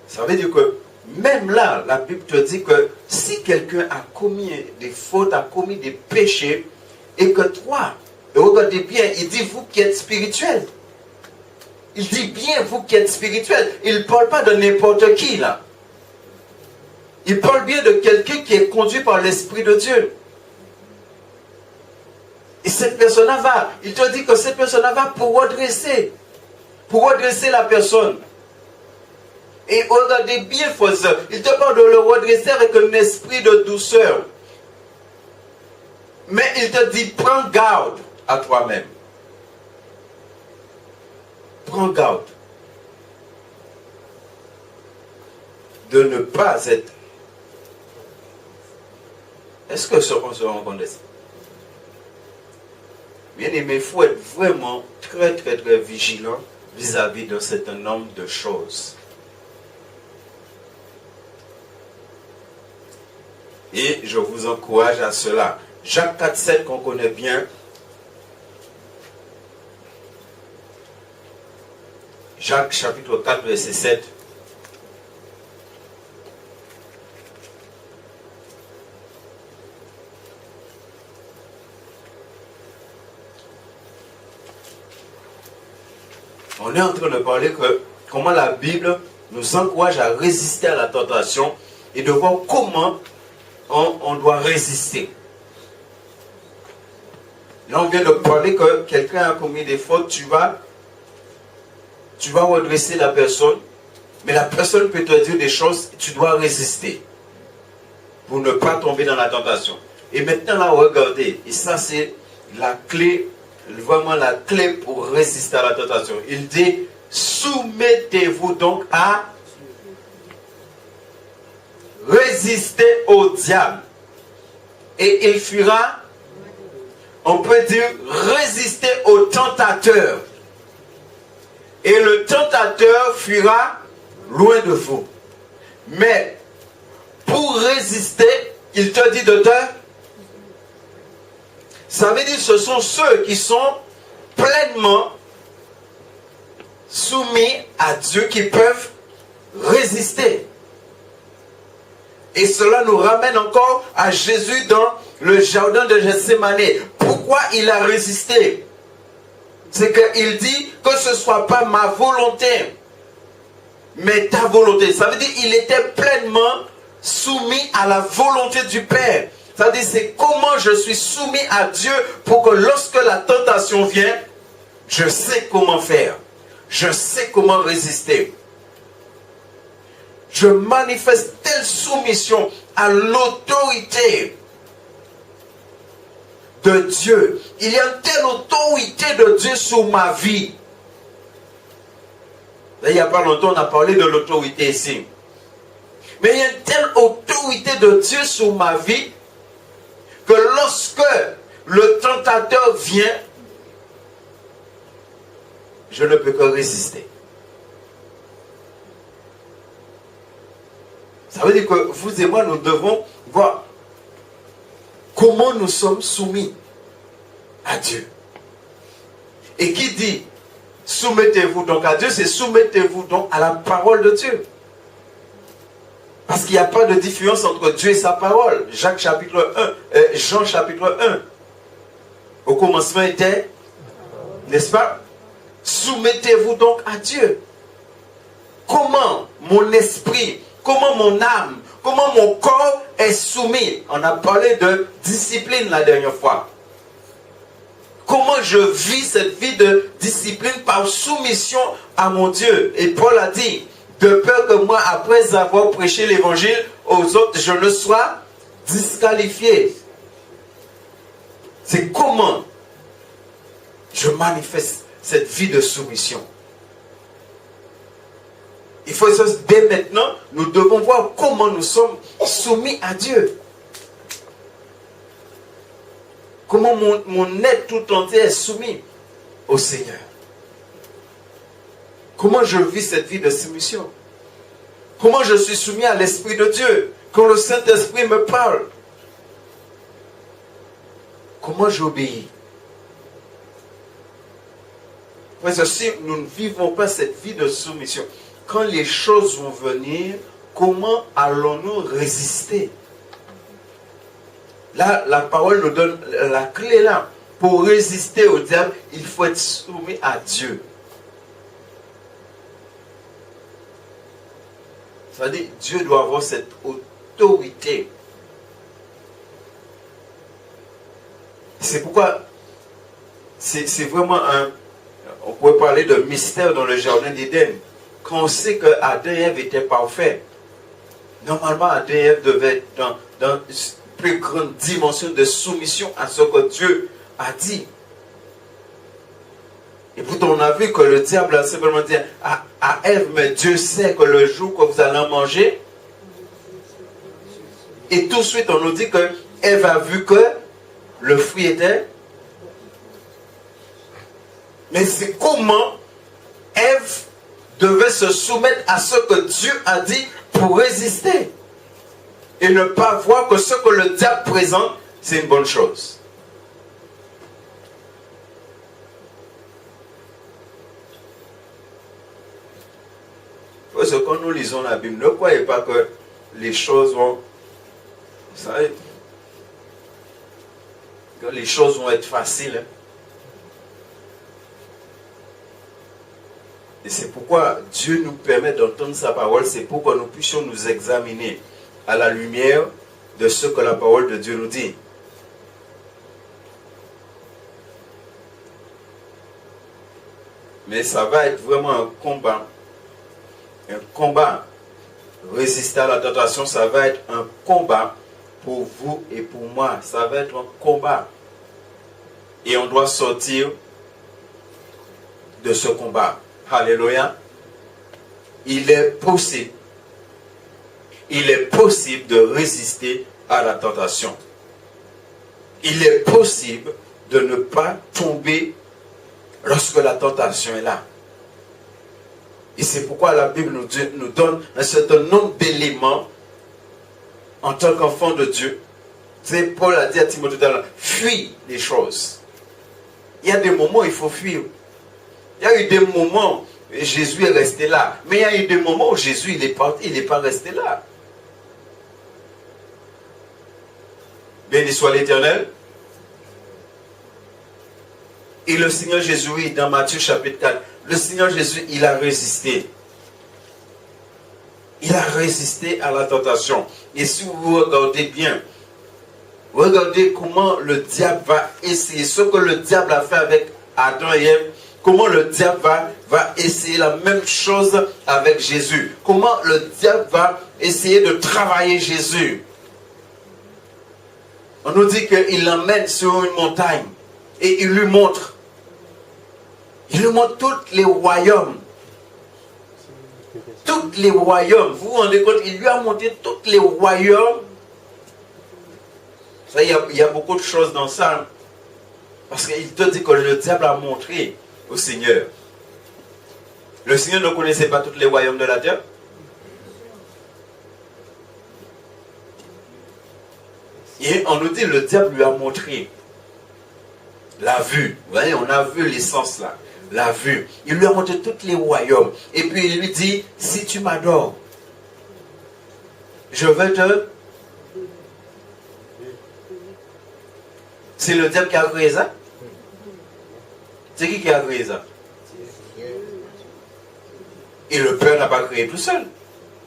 Ça veut dire que même là, la Bible te dit que si quelqu'un a commis des fautes, a commis des péchés, et que toi, et regardez bien, il dit vous qui êtes spirituels. Il dit bien vous qui êtes spirituels. Il ne parle pas de n'importe qui là. Il parle bien de quelqu'un qui est conduit par l'Esprit de Dieu. Et cette personne-là va, il te dit que cette personne-là va pour redresser la personne. Et regardez bien, frère, il te parle de le redresser avec un esprit de douceur. Mais il te dit, prends garde à toi-même. Prends garde de ne pas être. Est-ce que on se rend compte de ça? Bien aimé, il faut être vraiment très, très, très vigilant vis-à-vis d'un certain nombre de choses. Et je vous encourage à cela. Jacques 4, 7 qu'on connaît bien. Jacques chapitre 4, verset 7. On est en train de parler que comment la Bible nous encourage à résister à la tentation et de voir comment on doit résister. Là, on vient de parler que quelqu'un a commis des fautes, tu vas redresser la personne, mais la personne peut te dire des choses, tu dois résister pour ne pas tomber dans la tentation. Et maintenant, là, regardez, et ça, c'est la clé, vraiment la clé pour résister à la tentation. Il dit, soumettez-vous donc à résister au diable. Et il fuira, on peut dire, résister au tentateur. Et le tentateur fuira loin de vous. Mais pour résister, il te dit de te... Ça veut dire que ce sont ceux qui sont pleinement soumis à Dieu qui peuvent résister. Et cela nous ramène encore à Jésus dans le jardin de Gethsémane. Pourquoi il a résisté? C'est qu'il dit que ce ne soit pas ma volonté, mais ta volonté. Ça veut dire qu'il était pleinement soumis à la volonté du Père. Ça veut dire c'est comment je suis soumis à Dieu pour que lorsque la tentation vient, je sais comment faire. Je sais comment résister. Je manifeste telle soumission à l'autorité de Dieu. Il y a une telle autorité de Dieu sur ma vie. Là, il n'y a pas longtemps, on a parlé de l'autorité ici. Mais il y a une telle autorité de Dieu sur ma vie que lorsque le tentateur vient, je ne peux que résister. Ça veut dire que vous et moi, nous devons voir comment nous sommes soumis à Dieu. Et qui dit soumettez-vous donc à Dieu, c'est soumettez-vous donc à la parole de Dieu. Parce qu'il n'y a pas de différence entre Dieu et sa parole. Jean chapitre 1. Au commencement était, n'est-ce pas? Soumettez-vous donc à Dieu. Comment mon esprit, comment mon âme, comment mon corps est soumis? On a parlé de discipline la dernière fois. Comment je vis cette vie de discipline par soumission à mon Dieu? Et Paul a dit, de peur que moi, après avoir prêché l'évangile aux autres, je ne sois disqualifié. C'est comment je manifeste cette vie de soumission. Il faut que dès maintenant, nous devons voir comment nous sommes soumis à Dieu. Comment mon être tout entier est soumis au Seigneur. Comment je vis cette vie de soumission? Comment je suis soumis à l'Esprit de Dieu? Quand le Saint-Esprit me parle, comment j'obéis? Parce que si nous ne vivons pas cette vie de soumission, quand les choses vont venir, comment allons-nous résister? Là, la parole nous donne la clé là. Pour résister au diable, il faut être soumis à Dieu. Ça veut dire que Dieu doit avoir cette autorité. C'est pourquoi c'est vraiment on pourrait parler de mystère dans le jardin d'Éden. Quand on sait que Adam et Ève étaient parfaits, normalement Adam et Ève devaient être dans une plus grande dimension de soumission à ce que Dieu a dit. Et pourtant on a vu que le diable a simplement dit à Ève, mais Dieu sait que le jour que vous allez en manger, et tout de suite on nous dit que Ève a vu que le fruit était. Mais c'est comment Ève devait se soumettre à ce que Dieu a dit pour résister. et ne pas voir que ce que le diable présente, c'est une bonne chose. Parce que quand nous lisons la Bible, ne croyez pas que les choses vont... Vous savez, que les choses vont être faciles. Et c'est pourquoi Dieu nous permet d'entendre sa parole, c'est pour que nous puissions nous examiner à la lumière de ce que la parole de Dieu nous dit. Mais ça va être vraiment un combat. Un combat. Résister à la tentation, ça va être un combat pour vous et pour moi. Ça va être un combat. Et on doit sortir de ce combat. Alléluia. Il est possible de résister à la tentation. Il est possible de ne pas tomber lorsque la tentation est là. Et c'est pourquoi la Bible nous donne un certain nombre d'éléments en tant qu'enfant de Dieu. C'est Paul a dit à Timothée, fuis les choses. Il y a des moments où il faut fuir. Il y a eu des moments où Jésus est resté là. Mais il y a eu des moments où Jésus il n'est pas resté là. Béni soit l'Éternel. Et le Seigneur Jésus, oui, dans Matthieu chapitre 4, le Seigneur Jésus, il a résisté. Il a résisté à la tentation. Et si vous regardez bien, regardez comment le diable va essayer, ce que le diable a fait avec Adam et Ève, comment le diable va essayer la même chose avec Jésus. Comment le diable va essayer de travailler Jésus. On nous dit qu'il l'emmène sur une montagne et il lui montre. Il lui montre tous les royaumes. Tous les royaumes. Vous vous rendez compte, il lui a montré tous les royaumes. Ça, il y a beaucoup de choses dans ça. Parce qu'il te dit que le diable a montré au Seigneur. Le Seigneur ne connaissait pas tous les royaumes de la terre. Et on nous dit, le diable lui a montré la vue. Vous voyez, on a vu l'essence là. La vue. Il lui a montré tous les royaumes. Et puis il lui dit, si tu m'adores, je vais te... C'est le diable qui a créé ça? C'est qui a créé ça? Et le Père n'a pas créé tout seul.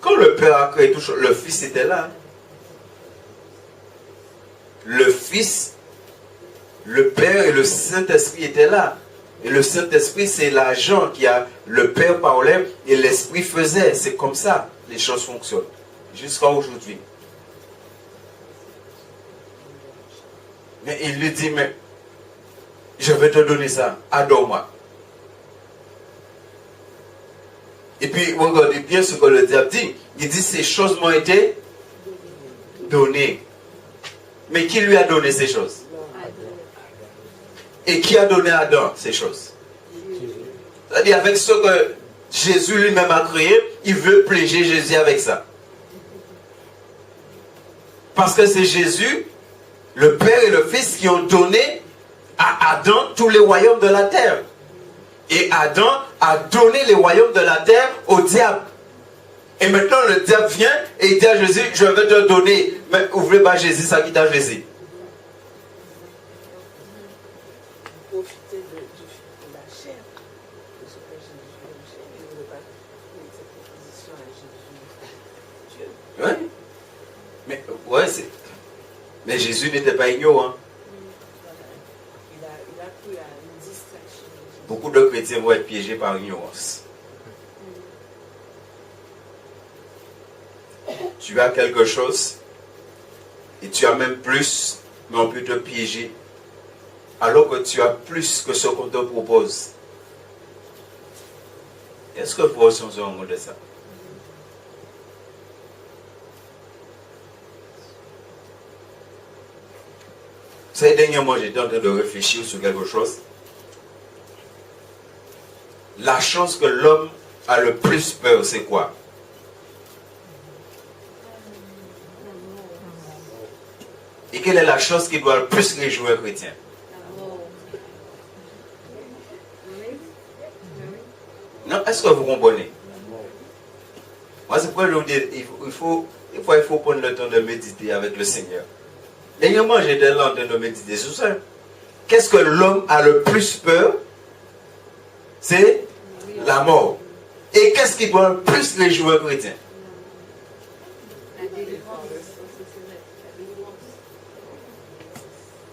Quand le Père a créé tout seul, le Fils était là. Le Fils, le Père et le Saint-Esprit étaient là. Et le Saint-Esprit, c'est l'agent qui a... Le Père parlait et l'Esprit faisait. C'est comme ça les choses fonctionnent. Jusqu'à aujourd'hui. Mais il lui dit, mais je vais te donner ça. Adore-moi. Et puis, regardez bien ce que le diable dit. Il dit, ces choses m'ont été données. Mais qui lui a donné ces choses? Et qui a donné à Adam ces choses? C'est-à-dire avec ce que Jésus lui-même a créé, il veut pléger Jésus avec ça. Parce que c'est Jésus, le Père et le Fils qui ont donné à Adam tous les royaumes de la terre. Et Adam a donné les royaumes de la terre au diable. Et maintenant le diable vient et il dit à Jésus, je vais te donner. Mais ouvrez pas Jésus, ça quitte à Jésus. Profiter de la chair, de ce que Jésus aime, et ne pas donner cette proposition à Jésus. Dieu. Oui. Mais, ouais, c'est... Mais Jésus n'était pas ignorant. Il a pris à une distraction. Beaucoup de chrétiens vont être piégés par ignorance. Tu as quelque chose et tu as même plus, mais on peut te piéger alors que tu as plus que ce qu'on te propose. Est-ce que vous ressentez un mot de ça? Ces derniers mois, j'étais en train de réfléchir sur quelque chose. La chose que l'homme a le plus peur, c'est quoi? quelle est la chose qui doit le plus réjouir un chrétien? Non, est-ce que vous comprenez? Moi, c'est pourquoi je vous dis, il faut prendre le temps de méditer avec le Seigneur. Dernièrement, j'étais là en train de méditer sur ça. Qu'est-ce que l'homme a le plus peur? C'est la mort. Et qu'est-ce qui doit le plus réjouir un chrétien?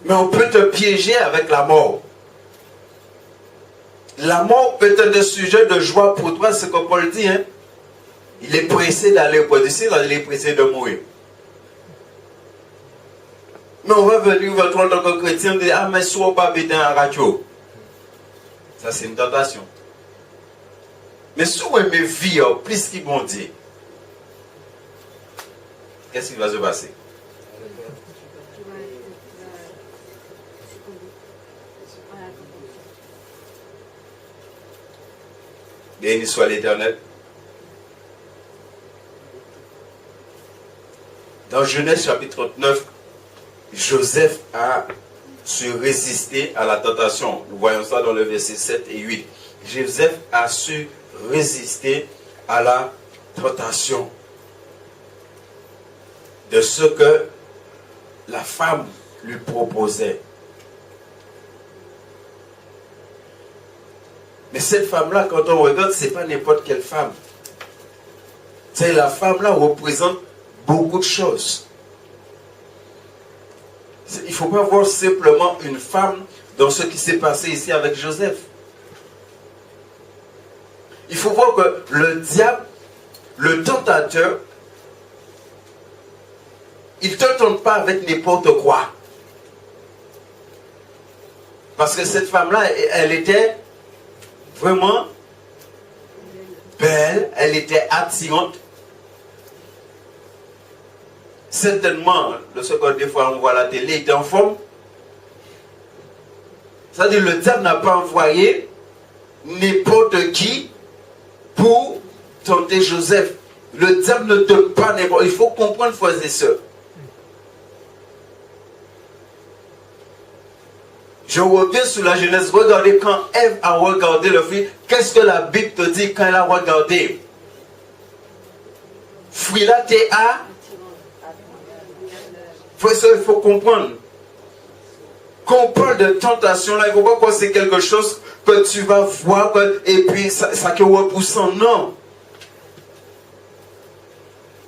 Mais on peut te piéger avec la mort. La mort peut être un sujet de joie pour toi, c'est comme Paul dit. Hein? Il est pressé d'aller au bout du ciel, il est pressé de mourir. Mais on va venir vers toi en tant que chrétien, dire, ah mais sois pas bêta en radio. Ça c'est une tentation. Mais si vous aimez vivre plus qu'ils vont dire, qu'est-ce qui va se passer? Béni soit l'Éternel. Dans Genèse chapitre 39, Joseph a su résister à la tentation. Nous voyons ça dans le verset 7 et 8. Joseph a su résister à la tentation de ce que la femme lui proposait. Mais cette femme-là, quand on regarde, ce n'est pas n'importe quelle femme. C'est la femme-là représente beaucoup de choses. Il ne faut pas voir simplement une femme dans ce qui s'est passé ici avec Joseph. Il faut voir que le diable, le tentateur, il ne te tente pas avec n'importe quoi. Parce que cette femme-là, elle était vraiment belle, elle était attirante. Certainement, de ce que des fois on voit à la télé, il était en forme. C'est-à-dire le diable n'a pas envoyé n'importe qui pour tenter Joseph. Le diable ne donne pas n'importe qui. Il faut comprendre, frères et sœurs. Je reviens sur la Genèse. Regardez quand Ève a regardé le fruit. Qu'est-ce que la Bible te dit quand elle a regardé? Fruit là, t'es à. Il faut comprendre. Quand on parle de tentation, là, il ne faut pas croire que c'est quelque chose que tu vas voir et puis ça te repousse. Non.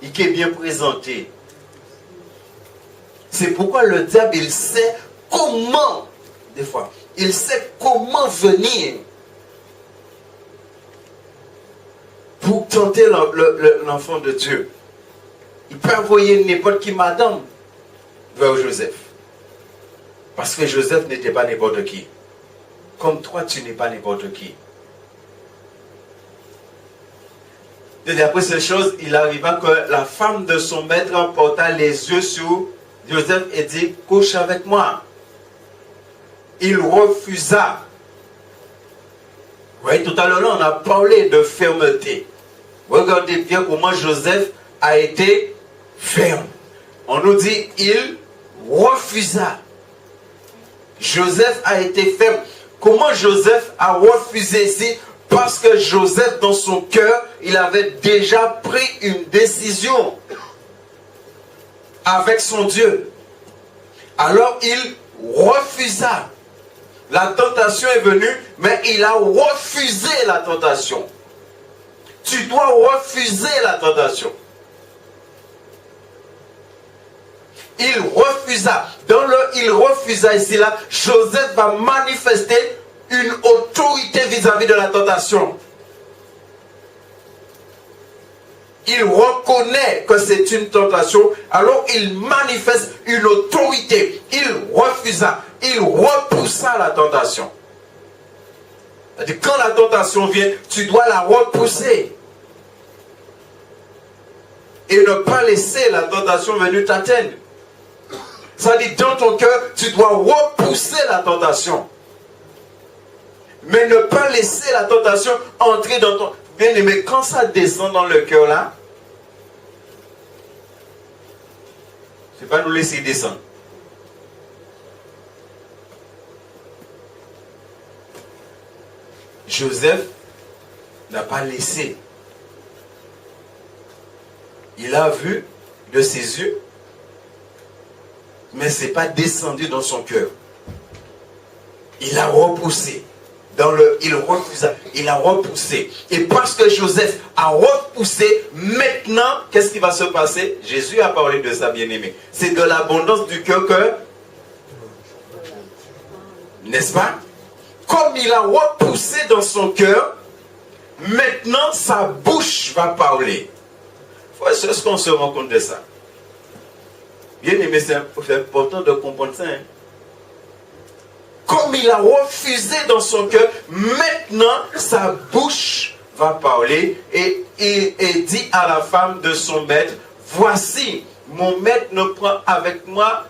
Il est bien présenté. C'est pourquoi le diable, il sait comment, des fois, il sait comment venir pour tenter l'enfant de Dieu. Il peut envoyer n'importe qui madame vers Joseph. Parce que Joseph n'était pas n'importe qui. Comme toi, tu n'es pas n'importe qui. Et après cette chose, il arriva que la femme de son maître porta les yeux sur Joseph et dit, couche avec moi. Il refusa. Vous voyez, tout à l'heure, on a parlé de fermeté. Regardez bien comment Joseph a été ferme. On nous dit, il refusa. Joseph a été ferme. Comment Joseph a refusé ici? Parce que Joseph, dans son cœur, il avait déjà pris une décision avec son Dieu. Alors il refusa. La tentation est venue, mais il a refusé la tentation. Tu dois refuser la tentation. Il refusa. Dans le il refusa ici, là, Joseph va manifester une autorité vis-à-vis de la tentation. Il reconnaît que c'est une tentation, alors il manifeste une autorité. Il refusa, il repoussa la tentation. C'est-à-dire, quand la tentation vient, tu dois la repousser. Et ne pas laisser la tentation venir t'atteindre. Ça dit, dans ton cœur, tu dois repousser la tentation. Mais ne pas laisser la tentation entrer dans ton... Bien aimé, quand ça descend dans le cœur là, c'est pas nous laisser descendre. Joseph n'a pas laissé. Il a vu de ses yeux, mais ce n'est pas descendu dans son cœur. Il a repoussé. Il refusa. Il a repoussé. Et parce que Joseph a repoussé, maintenant, qu'est-ce qui va se passer? Jésus a parlé de ça, bien-aimé. C'est de l'abondance du cœur que... N'est-ce pas? Comme il a repoussé dans son cœur, maintenant sa bouche va parler. Est-ce qu'on se rend compte de ça? Bien-aimé, c'est important de comprendre ça. Hein? Comme il a refusé dans son cœur, maintenant sa bouche va parler et dit à la femme de son maître, voici, mon maître ne prend avec moi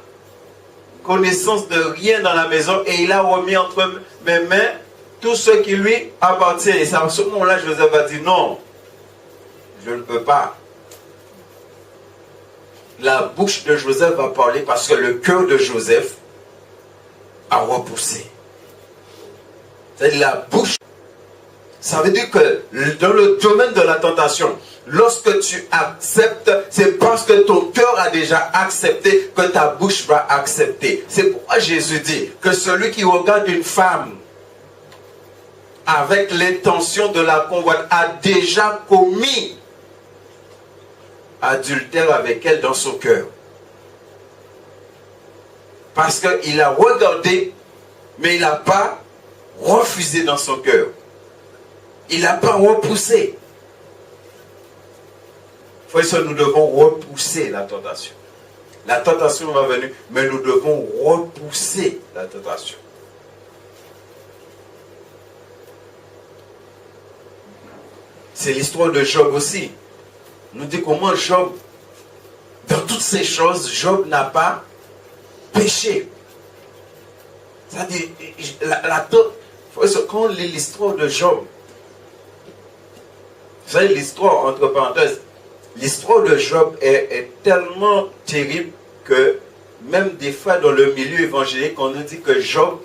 connaissance de rien dans la maison et il a remis entre mes mains tout ce qui lui appartient. Et à ce moment-là, Joseph va dire, non, je ne peux pas. La bouche de Joseph va parler parce que le cœur de Joseph a repoussé. C'est la bouche. Ça veut dire que dans le domaine de la tentation, lorsque tu acceptes, c'est parce que ton cœur a déjà accepté que ta bouche va accepter. C'est pourquoi Jésus dit que celui qui regarde une femme avec l'intention de la convoiter a déjà commis adultère avec elle dans son cœur. Parce qu'il a regardé, mais il n'a pas refusé dans son cœur. Il n'a pas repoussé. Frère, nous devons repousser la tentation. La tentation va venir, mais nous devons repousser la tentation. C'est l'histoire de Job aussi. Nous dit comment Job, dans toutes ces choses, Job n'a pas péché. C'est-à-dire, quand on lit l'histoire de Job, vous savez, l'histoire, entre parenthèses, l'histoire de Job est tellement terrible que même des fois dans le milieu évangélique, on nous dit que Job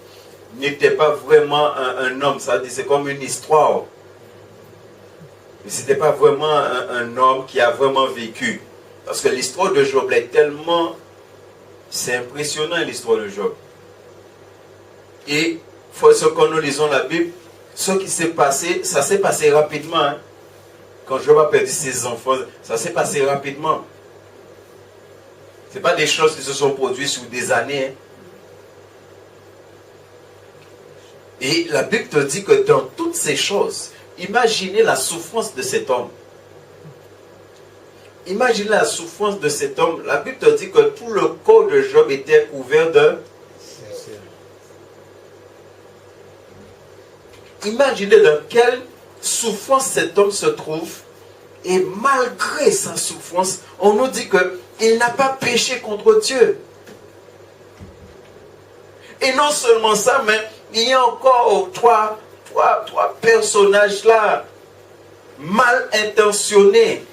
n'était pas vraiment un homme. C'est comme une histoire. Mais ce n'était pas vraiment un homme qui a vraiment vécu. Parce que l'histoire de Job est tellement... C'est impressionnant l'histoire de Job. Et quand nous lisons la Bible, ce qui s'est passé, ça s'est passé rapidement. Hein. Quand Job a perdu ses enfants, ça s'est passé rapidement. Ce n'est pas des choses qui se sont produites sur des années. Hein. Et la Bible te dit que dans toutes ces choses, imaginez la souffrance de cet homme. Imaginez la souffrance de cet homme. La Bible te dit que tout le corps de Job était couvert de... Imaginez dans quelle souffrance cet homme se trouve. Et malgré sa souffrance, on nous dit qu'il n'a pas péché contre Dieu. Et non seulement ça, mais il y a encore trois personnages là, mal intentionnés.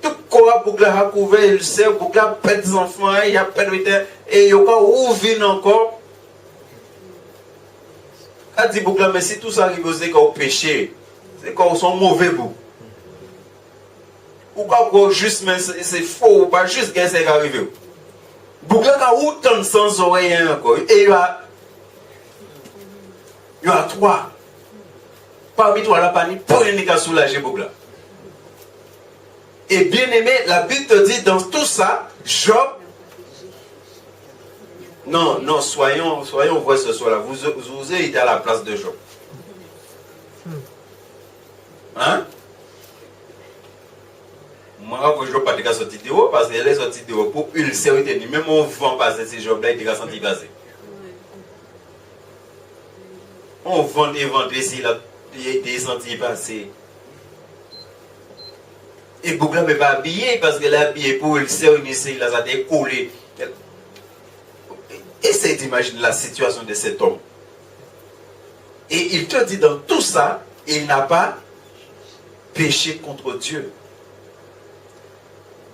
Tout quoi pour la couvert, il sait, pour la pète des enfants, il y a pète de et il y a ouvert encore. A dit pour mais si tout ça arrive, c'est qu'on péché, c'est qu'on sont mauvais bout. Ou pas juste, mais c'est faux, ou pas juste qu'est-ce qui est arrivé. Bougla a autant sans oreille encore. Et il y a trois. Parmi toi, la panique, pour rien qu'à soulager Bougla. Et bien aimé, la Bible te dit dans tout ça, Job. Non, soyons vrais ce soir-là. Vous avez été à la place de Job. Hein? Moi, je ne veux pas dire sortir de haut parce qu'elle est sortie de haut pour ulcer. Même on vend passer ces Job-là, il est senti basé. On vend et vend ici, il est senti passé. Et Bougla ne peut pas habiller parce qu'elle est habillée pour ulcer, il a été collé. Essaye d'imaginer la situation de cet homme. Et il te dit dans tout ça, il n'a pas péché contre Dieu.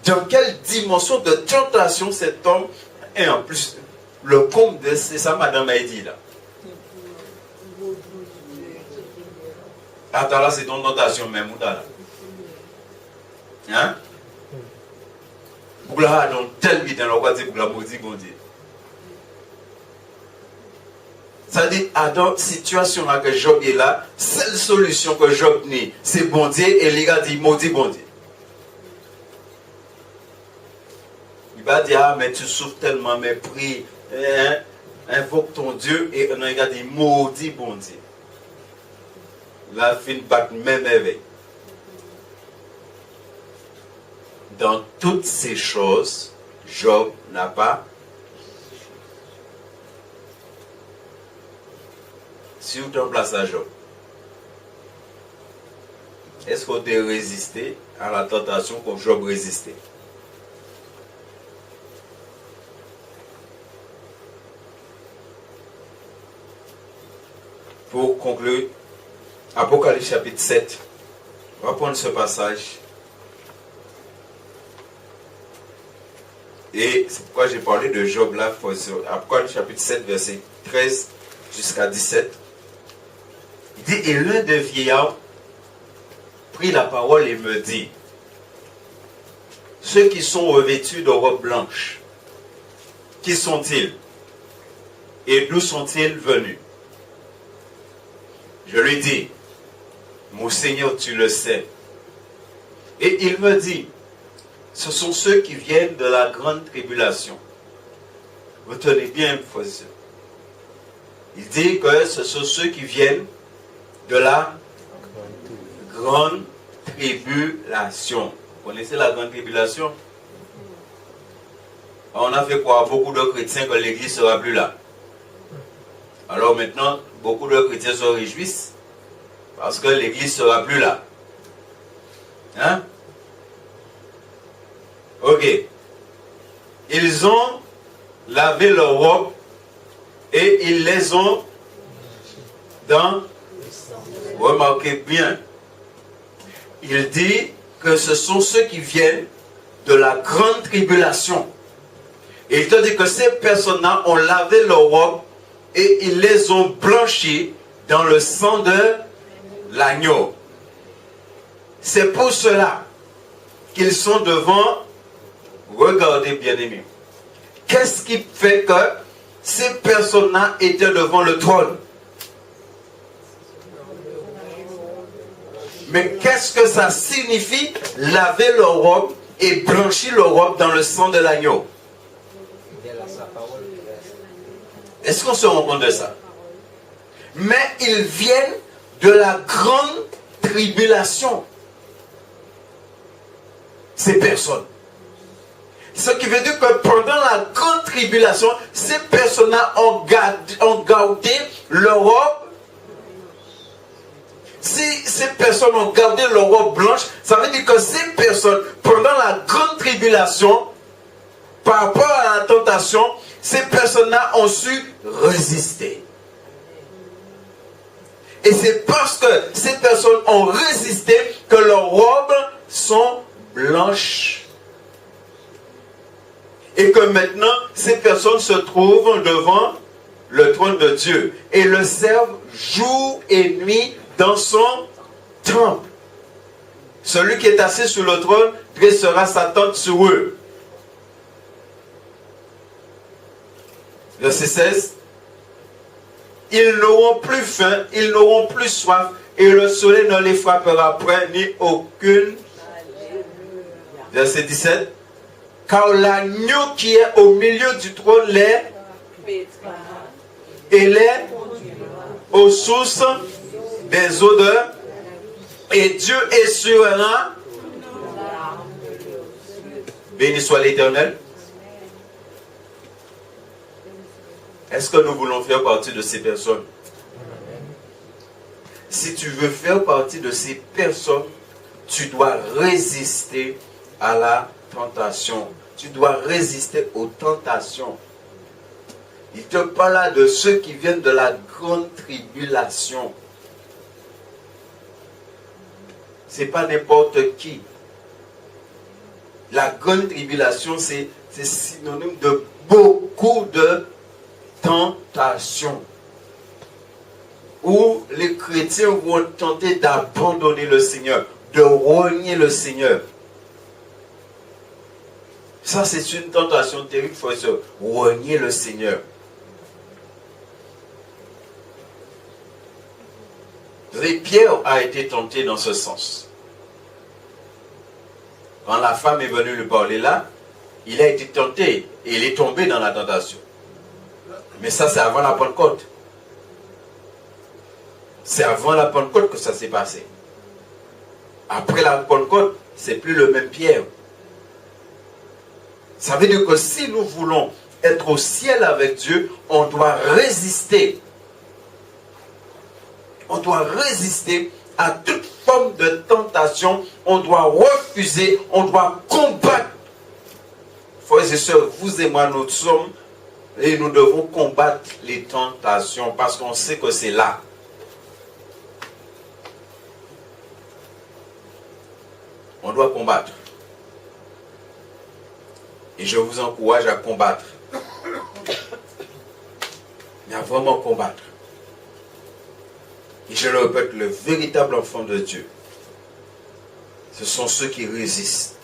Dans quelle dimension de tentation cet homme, et en plus, le comble de c'est ça, Madame a dit là. Attends là, c'est ton tentation même. Hein? Pour la dans tel vite, on va dire pour la maudit, bon Dieu. Ça dit, dans la situation là que Job est là, seule solution que Job n'a, c'est bon Dieu, et les gars disent maudit bon Dieu. Il va dire, ah, mais tu souffres tellement, mais prie, invoque ton Dieu, et on a dit maudit bon Dieu. La fin bat même éveil. Dans toutes ces choses, Job n'a pas. Si vous êtes place à Job, est-ce qu'on peut résister à la tentation comme Job résistait? Pour conclure, Apocalypse chapitre 7, on va prendre ce passage. Et c'est pourquoi j'ai parlé de Job là, Apocalypse chapitre 7, verset 13 jusqu'à 17. Il dit, et l'un des vieillards prit la parole et me dit, ceux qui sont revêtus de robes blanches, qui sont-ils? Et d'où sont-ils venus? Je lui dis, mon Seigneur, tu le sais. Et il me dit, ce sont ceux qui viennent de la grande tribulation. Vous tenez bien, frères et sœurs. Il dit que ce sont ceux qui viennent de la grande tribulation. Vous connaissez la grande tribulation? On a fait croire à beaucoup de chrétiens que l'église ne sera plus là. Alors maintenant, beaucoup de chrétiens se réjouissent parce que l'église ne sera plus là. Hein? Ok. Ils ont lavé leurs robes et ils les ont dans... Remarquez bien. Il dit que ce sont ceux qui viennent de la grande tribulation. Et il te dit que ces personnes-là ont lavé leurs robes et ils les ont blanchis dans le sang de l'agneau. C'est pour cela qu'ils sont devant... Regardez bien aimé. Qu'est-ce qui fait que ces personnes-là étaient devant le trône? Mais qu'est-ce que ça signifie laver leur robe et blanchir leur robe dans le sang de l'agneau? Est-ce qu'on se rend compte de ça? Mais ils viennent de la grande tribulation. Ces personnes. Ce qui veut dire que pendant la grande tribulation, ces personnes-là ont gardé leur robe. Si ces personnes ont gardé leur robe blanche, ça veut dire que ces personnes, pendant la grande tribulation, par rapport à la tentation, ces personnes-là ont su résister. Et c'est parce que ces personnes ont résisté que leurs robes sont blanches. Et que maintenant, ces personnes se trouvent devant le trône de Dieu et le servent jour et nuit dans son temple. Celui qui est assis sur le trône dressera sa tente sur eux. Verset 16. Ils n'auront plus faim, ils n'auront plus soif, et le soleil ne les frappera point, ni aucune. Verset 17. Car l'agneau qui est au milieu du trône les et les aux sources des odeurs, et Dieu essuiera. Béni soit l'Éternel. Est-ce que nous voulons faire partie de ces personnes? Si tu veux faire partie de ces personnes, tu dois résister à la tentation. Tu dois résister aux tentations. Il te parle là de ceux qui viennent de la grande tribulation. Ce n'est pas n'importe qui. La grande tribulation, c'est synonyme de beaucoup de tentations. où les chrétiens vont tenter d'abandonner le Seigneur, de renier le Seigneur. Ça, c'est une tentation terrible, frères et sœurs. Renier le Seigneur. Vous savez, Pierre a été tenté dans ce sens. Quand la femme est venue lui parler là, il a été tenté et il est tombé dans la tentation. Mais ça, c'est avant la Pentecôte. C'est avant la Pentecôte que ça s'est passé. Après la Pentecôte, c'est plus le même Pierre. Ça veut dire que si nous voulons être au ciel avec Dieu, on doit résister. On doit résister à toute forme de tentation. On doit refuser, on doit combattre. Frères et sœurs, vous et moi, nous sommes et nous devons combattre les tentations parce qu'on sait que c'est là. On doit combattre. Et je vous encourage à combattre. Mais à vraiment combattre. Et je le répète, le véritable enfant de Dieu, ce sont ceux qui résistent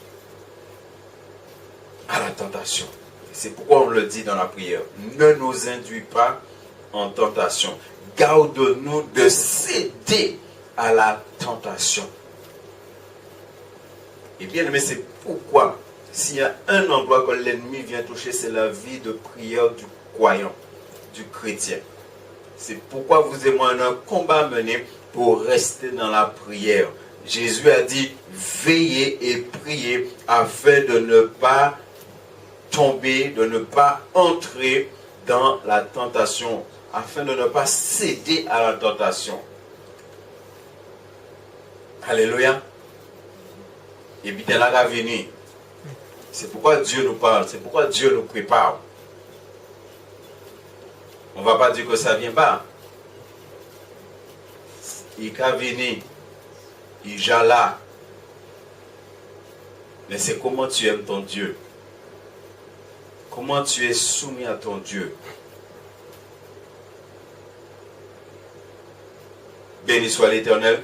à la tentation. C'est pourquoi on le dit dans la prière. Ne nous induis pas en tentation. Garde-nous de céder à la tentation. Et bien aimé, c'est pourquoi, s'il y a un endroit que l'ennemi vient toucher, c'est la vie de prière du croyant, du chrétien. C'est pourquoi vous et moi, on a un combat mené pour rester dans la prière. Jésus a dit, veillez et priez afin de ne pas tomber, de ne pas entrer dans la tentation, afin de ne pas céder à la tentation. Alléluia. Et bien là, la venir. C'est pourquoi Dieu nous parle, c'est pourquoi Dieu nous prépare. On ne va pas dire que ça ne vient pas. Il va venir, il est là. Mais c'est comment tu aimes ton Dieu. Comment tu es soumis à ton Dieu. Béni soit l'Éternel.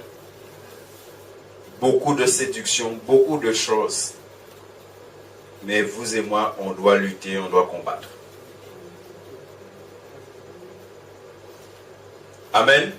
Beaucoup de séduction, beaucoup de choses. Mais vous et moi, on doit lutter, on doit combattre. Amen.